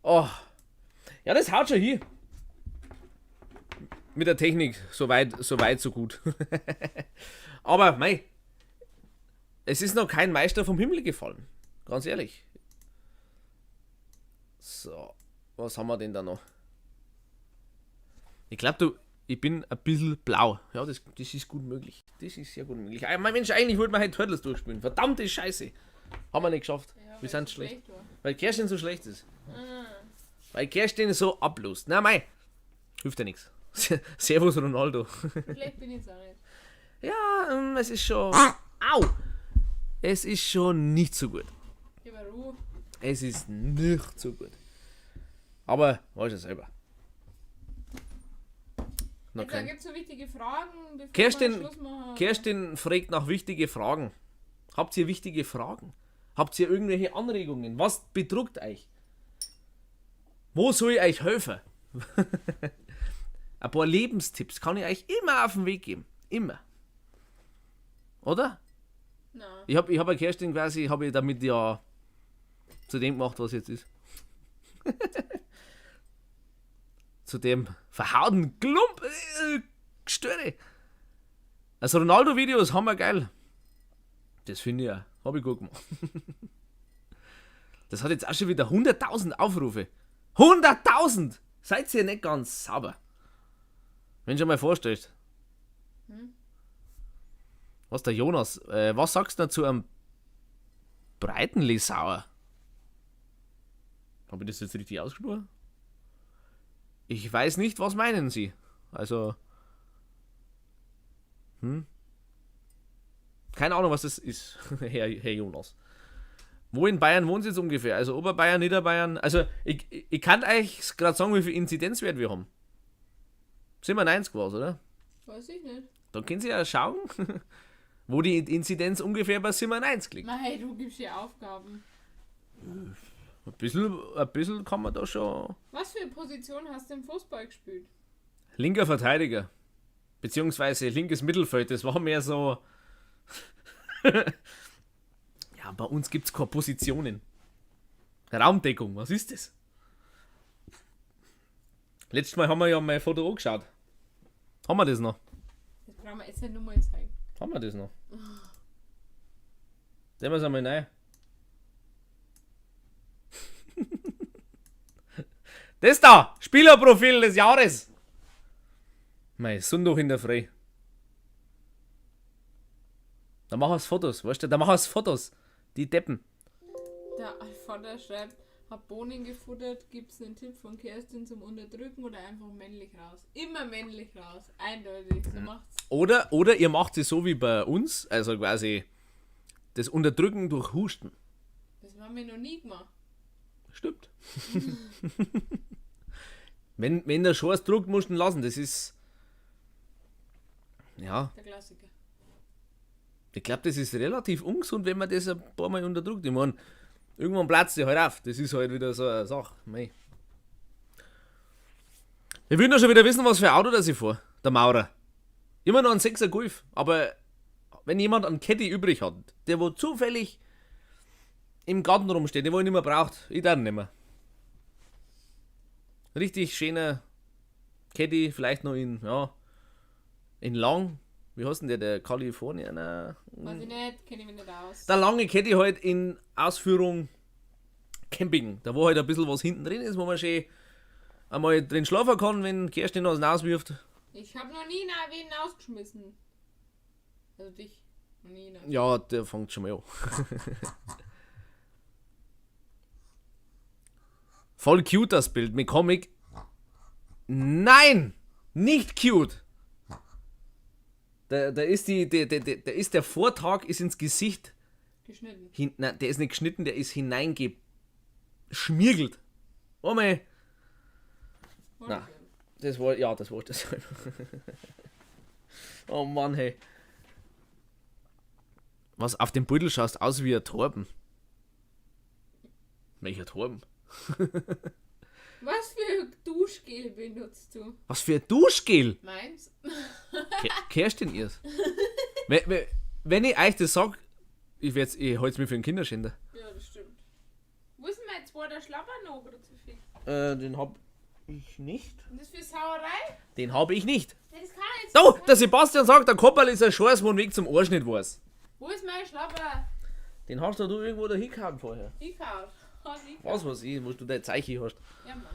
Oh. Ja, das haut schon hier. Mit der Technik. So weit, so gut. Aber, mei. Es ist noch kein Meister vom Himmel gefallen. Ganz ehrlich. So. Was haben wir denn da noch? Ich glaube, ich bin ein bisschen blau. Ja, das ist gut möglich. Das ist sehr gut möglich. Mein Mensch, eigentlich wollte man halt Turtles durchspielen. Verdammte Scheiße. Haben wir nicht geschafft. Ja, Wir sind schlecht. war. Weil Kerstin so schlecht ist. Ah. Weil Kerstin so ablost. Na mei. Hilft ja nichts. Servus Ronaldo. Vielleicht bin ich es auch nicht. Ja, es ist schon... Au! Es ist schon nicht so gut. Gib mal Ruhe. Es ist nicht so gut. Aber, weißt du selber. Noch Jetzt kein- gibt es so wichtige Fragen, bevor Kerstin- wir Schluss machen. Kerstin fragt nach wichtigen Fragen. Habt ihr wichtige Fragen? Habt ihr irgendwelche Anregungen? Was bedrückt euch? Wo soll ich euch helfen? Ein paar Lebenstipps kann ich euch immer auf den Weg geben. Immer. Oder? Nein. Ich hab eine Kerstin quasi, habe ich damit ja zu dem gemacht, was jetzt ist. Zu dem verhauten Klump. Gestöre. Also Ronaldo-Videos haben wir geil. Das finde ich ja. Habe ich gut gemacht. Das hat jetzt auch schon wieder 100.000 Aufrufe. 100.000! Seid ihr nicht ganz sauber? Wenn du dir mal vorstellst. Was der Jonas, was sagst du zu einem Breitenlisauer? Habe ich das jetzt richtig ausgesprochen? Ich weiß nicht, was meinen Sie? Also. Keine Ahnung, was das ist, Herr Jonas. Wo in Bayern wohnen Sie jetzt ungefähr? Also Oberbayern, Niederbayern. Also ich kann euch gerade sagen, wie viel Inzidenzwert wir haben. 97 war's, oder? Weiß ich nicht. Da können Sie ja schauen, wo die Inzidenz ungefähr bei 97 liegt. Mei, du gibst hier Aufgaben. Ein bisschen kann man da schon. Was für eine Position hast du im Fußball gespielt? Linker Verteidiger. Beziehungsweise linkes Mittelfeld. Das war mehr so. Ja, bei uns gibt es keine Positionen. Raumdeckung, was ist das? Letztes Mal haben wir ja mein Foto angeschaut. Haben wir das noch? Das brauchen wir jetzt nicht nur mal zeigen. Haben wir das noch? Sehen wir es einmal rein. Das da! Spielerprofil des Jahres! Mei, Sonntag in der Früh. Da machen wir Fotos, weißt du? Da machen wir Fotos. Die Deppen. Der Alfonder schreibt, hab Bohnen gefuttert, gibt's einen Tipp von Kerstin zum Unterdrücken oder einfach männlich raus? Immer männlich raus, eindeutig, so macht's. Oder ihr macht es so wie bei uns, also quasi das Unterdrücken durch Husten. Das haben wir noch nie gemacht. Stimmt. wenn der Schorz druckt, musst du ihn lassen. Das ist. Ja, Der Klassiker. ich glaube, das ist relativ ungesund, wenn man das ein paar Mal unterdrückt. Ich meine, irgendwann platzt die halt auf. Das ist halt wieder so eine Sache. Mei. Wir würden ja schon wieder wissen, was für ein Auto das ich fahre. Der Maurer. Immer noch ein 6er Golf. Aber wenn jemand einen Caddy übrig hat, der wo zufällig im Garten rumsteht, den wo ich nicht mehr braucht, ich darf ihn nicht mehr. Richtig schöner Caddy, vielleicht noch in lang. Wie heißt denn der Kalifornier? Weiß ich nicht, kenne ich mich nicht aus. Der lange Caddy halt in Ausführung Camping. Da wo halt ein bisschen was hinten drin ist, wo man schön einmal drin schlafen kann, wenn Kerstin was auswirft. Ich habe noch nie wen ausgeschmissen. Also dich. Noch nie. Ne? Ja, der fängt schon mal an. Voll cute das Bild mit Comic. Nein! Nicht cute! Da ist der Vortag ist ins Gesicht. Geschnitten. Nein, der ist nicht geschnitten, der ist hineingeschmirgelt. Oh mein. Na, das wollte ich sein. Oh Mann, hey. Was, auf dem Beutel schaust aus wie ein Torben. Welcher Torben? Was für Duschgel benutzt du? Was für ein Duschgel? Meins? Kerstin ihrs. Wenn ich euch das sag, ich halte mich für einen Kinderschänder. Ja, das stimmt. Wo ist denn mein zweiter Schlapper noch oder zu viel? Den hab ich nicht. Und das für Sauerei? Den habe ich nicht. Das kann jetzt Oh, nicht der sein. Sebastian sagt, der Kopperl ist ein Scheiß, wo ein Weg zum Arsch nicht weiß. Wo ist mein Schlapper? Den hast du irgendwo da hingehauen vorher. Ich kauf. Was weiß ich, wo du dein Zeichen hast. Ja, Mann.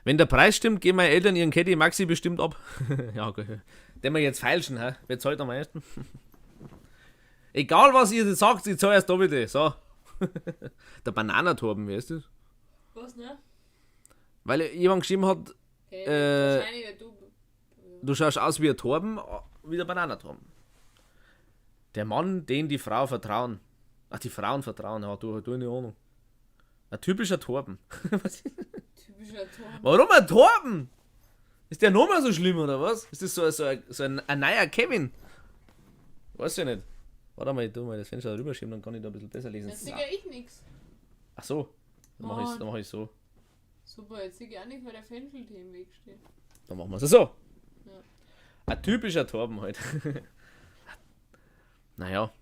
Wenn der Preis stimmt, gehen meine Eltern ihren Caddy Maxi bestimmt ab. Ja, okay. Den wir jetzt feilschen, hä? Wer zahlt am meisten? Egal was ihr sagt, ich zahle erst doppelte. So. Der Bananatorben, wer ist das? Was, ne? Weil jemand geschrieben hat, Okay, Äh, wahrscheinlich, weil du. Du schaust aus wie ein Torben, wie der Bananatorben. Der Mann, den die Frau vertrauen. Ach, die Frauen vertrauen, ja, du eine Ahnung. Ein typischer Torben. Typischer Tor. Warum ein Torben? Ist der nochmal so schlimm, oder was? Ist das so ein neuer Kevin? Weiß ich nicht. Warte mal, ich tu mal das Fenster rüberschieben, dann kann ich da ein bisschen besser lesen. Jetzt sehe ja ich nichts. Ach so. Dann mach ich so. Super, jetzt sehe ich auch nicht, weil der Fenchel im Weg steht. Dann machen wir es so. Ja. Ein typischer Torben halt. Naja.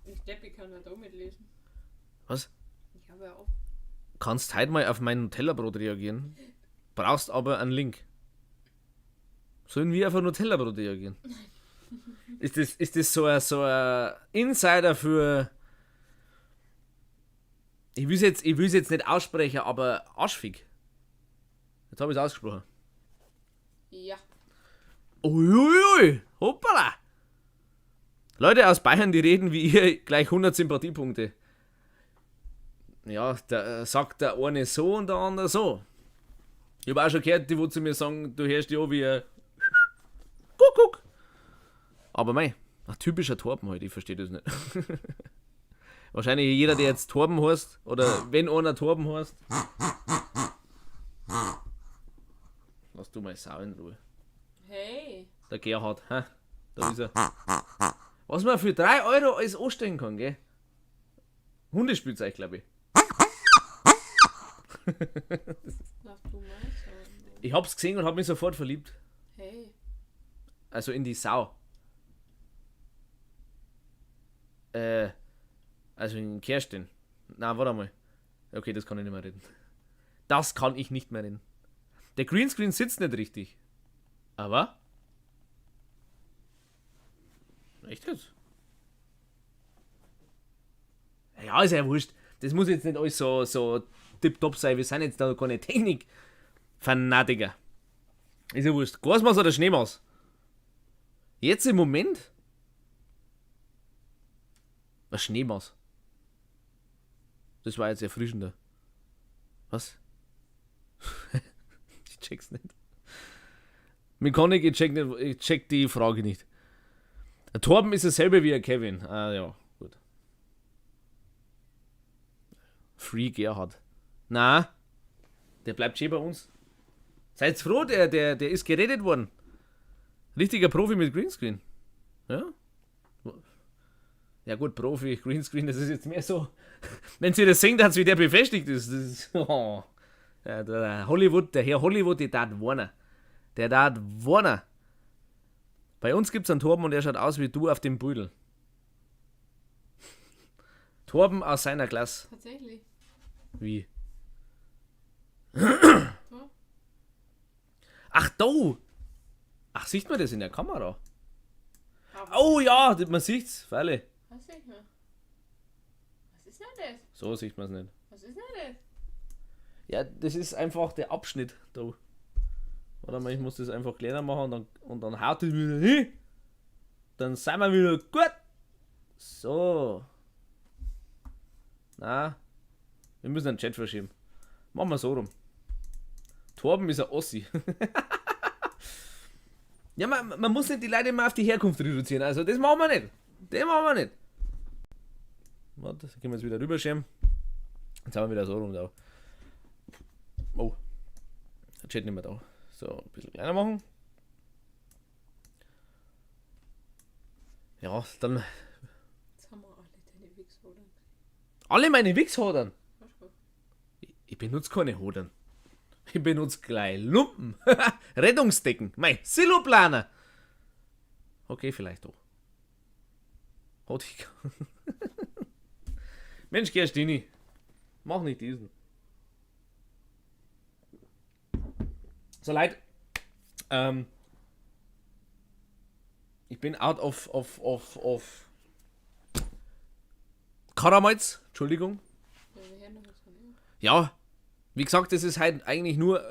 Ich glaube, ich kann ja da mitlesen. Was? Ich habe ja auch. Kannst heute mal auf mein Nutella-Brot reagieren. Brauchst aber einen Link. Sollen wir auf ein Nutella-Brot reagieren? Ist das so ein Insider für. Ich will es jetzt nicht aussprechen, aber Arschfick. Jetzt habe ich es ausgesprochen. Ja. Uiuiui, hoppala. Leute aus Bayern, die reden wie ihr, gleich 100 Sympathiepunkte. Ja, da sagt der eine so und der andere so. Ich habe auch schon gehört, die wo zu mir sagen, du hörst dich an wie ein Kuckuck. Aber mei, ein typischer Torben halt, ich verstehe das nicht. Wahrscheinlich jeder, der jetzt Torben heißt, oder wenn einer Torben heißt. Lass du mal Sau in Ruhe. Hey. Der Gerhard, hä? Da ist er. Was man für 3 Euro alles anstellen kann, gell? Hundespielzeug, glaube ich. Lass du mal sagen. Ich hab's gesehen und hab mich sofort verliebt. Hey. Also in die Sau. Also in Kerstin. Na, warte mal. Okay, das kann ich nicht mehr reden. Das kann ich nicht mehr reden. Der Greenscreen sitzt nicht richtig. Aber? Echt jetzt? Ja, ist ja wurscht. Das muss jetzt nicht alles so tipptopp sein. Wir sind jetzt da keine Technik-Fanatiker. Ist ja wurscht. Gasmaus oder Schneemaus? Jetzt im Moment? Was Schneemaus? Das war jetzt erfrischender. Was? Ich check's nicht. Mechanik, ich check die Frage nicht. Der Torben ist dasselbe wie der Kevin. Ah ja, gut. Free Gerhard. Na, der bleibt schön bei uns. Seid froh, der ist gerettet worden. Richtiger Profi mit Greenscreen. Ja? Ja gut, Profi, Greenscreen, das ist jetzt mehr so. Wenn sie das sehen, dass wie der befestigt ist. Das ist oh. Ja, der Herr Hollywood, der tat warnen. Der tat warnen. Bei uns gibt's einen Torben und der schaut aus wie du auf dem Pudel. Torben aus seiner Klasse. Tatsächlich. Wie? So. Ach, da! Ach, sieht man das in der Kamera? Aber Oh ja, man sieht's, Falle. was sieht man? Was ist denn das? So sieht man es nicht. Was ist denn das? Ja, das ist einfach der Abschnitt da. Warte mal, ich muss das einfach kleiner machen und dann haut es wieder hin. Dann sind wir wieder gut. So. Na, wir müssen den Chat verschieben. Machen wir so rum. Torben ist ein Ossi. Ja, man muss nicht die Leute immer auf die Herkunft reduzieren. Also das machen wir nicht. Das machen wir nicht. Warte, dann können wir jetzt wieder rüberschieben. Jetzt sind wir wieder so rum da. Oh. Der Chat nicht mehr da. So, ein bisschen kleiner machen. Ja, dann Jetzt haben wir alle deine Wichshodern. alle meine Wichshodern. Hast du? Ich benutze keine Hodern. Ich benutze gleich Lumpen. Rettungsdecken. Mein Siloplaner. Okay, vielleicht doch. Mensch, Gerstini. Mach nicht diesen. So leid. Ich bin out of Karamals. Entschuldigung. Ja, wir hören noch was von ihm. Ja, wie gesagt, das ist halt eigentlich nur,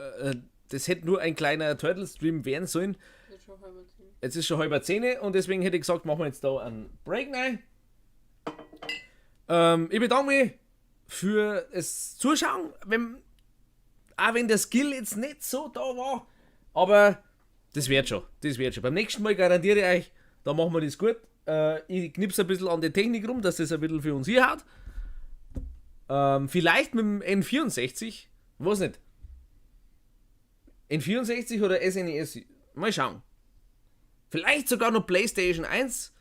das hätte nur ein kleiner Turtle-Stream werden sollen. Das ist schon halb 10. Jetzt ist schon halb 10 und deswegen hätte ich gesagt, machen wir jetzt da einen Break rein. Ich bedanke mich für das Zuschauen, auch wenn der Skill jetzt nicht so da war, Aber das wird schon. Das wird schon. Beim nächsten Mal garantiere ich euch, da machen wir das gut. Ich knipse ein bisschen an der Technik rum, dass das ein bisschen für uns hier hat. Vielleicht mit dem N64. Weiß nicht. N64 oder SNES. Mal schauen. Vielleicht sogar noch PlayStation 1.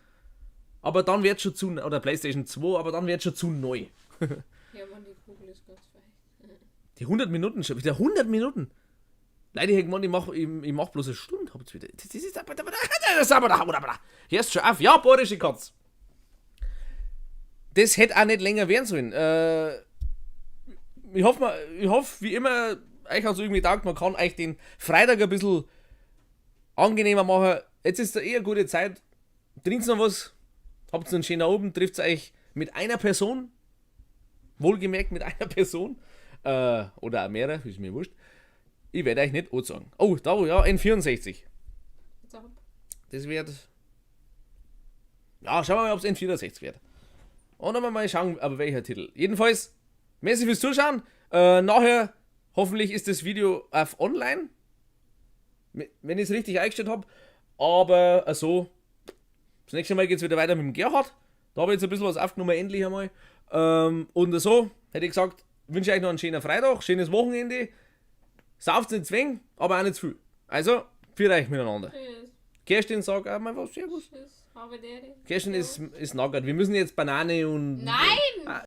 Aber dann wird schon zu. Oder PlayStation 2, aber dann wird schon zu neu. Ja, man, die Kugel ist ganz weit. Die 100 Minuten schon. Wieder 100 Minuten. Leider, ich mach bloß eine Stunde. Hab's wieder. Das ist aber. Hier ist schon auf. Ja, bayerische Katz. Das hätte auch nicht länger werden sollen. Ich hoffe, wie immer, euch hat es irgendwie gedacht, man kann euch den Freitag ein bisschen angenehmer machen. Jetzt ist da eher gute Zeit. Trinkt noch was, habt einen schönen Abend, trifft euch mit einer Person. Wohlgemerkt mit einer Person. Oder auch mehrere, ist mir wurscht. Ich werde euch nicht sagen. Oh, da, ja, N64. Das wird. Ja, schauen wir mal, ob es N64 wird. Und dann mal schauen, aber welcher Titel. Jedenfalls, merci fürs Zuschauen. Nachher, hoffentlich ist das Video auf online. Wenn ich es richtig eingestellt habe. Aber so. Das nächste Mal geht es wieder weiter mit dem Gerhard. Da habe ich jetzt ein bisschen was aufgenommen, endlich einmal. Und so, hätte ich gesagt, wünsche euch noch einen schönen Freitag, schönes Wochenende. Sauft nicht zwingen, aber auch nicht zu viel. Also, für euch miteinander. Tschüss. Kerstin sagt auch mal was. Servus. Tschüss. Habe der. Kerstin ist nackert. Wir müssen jetzt Banane und. Nein!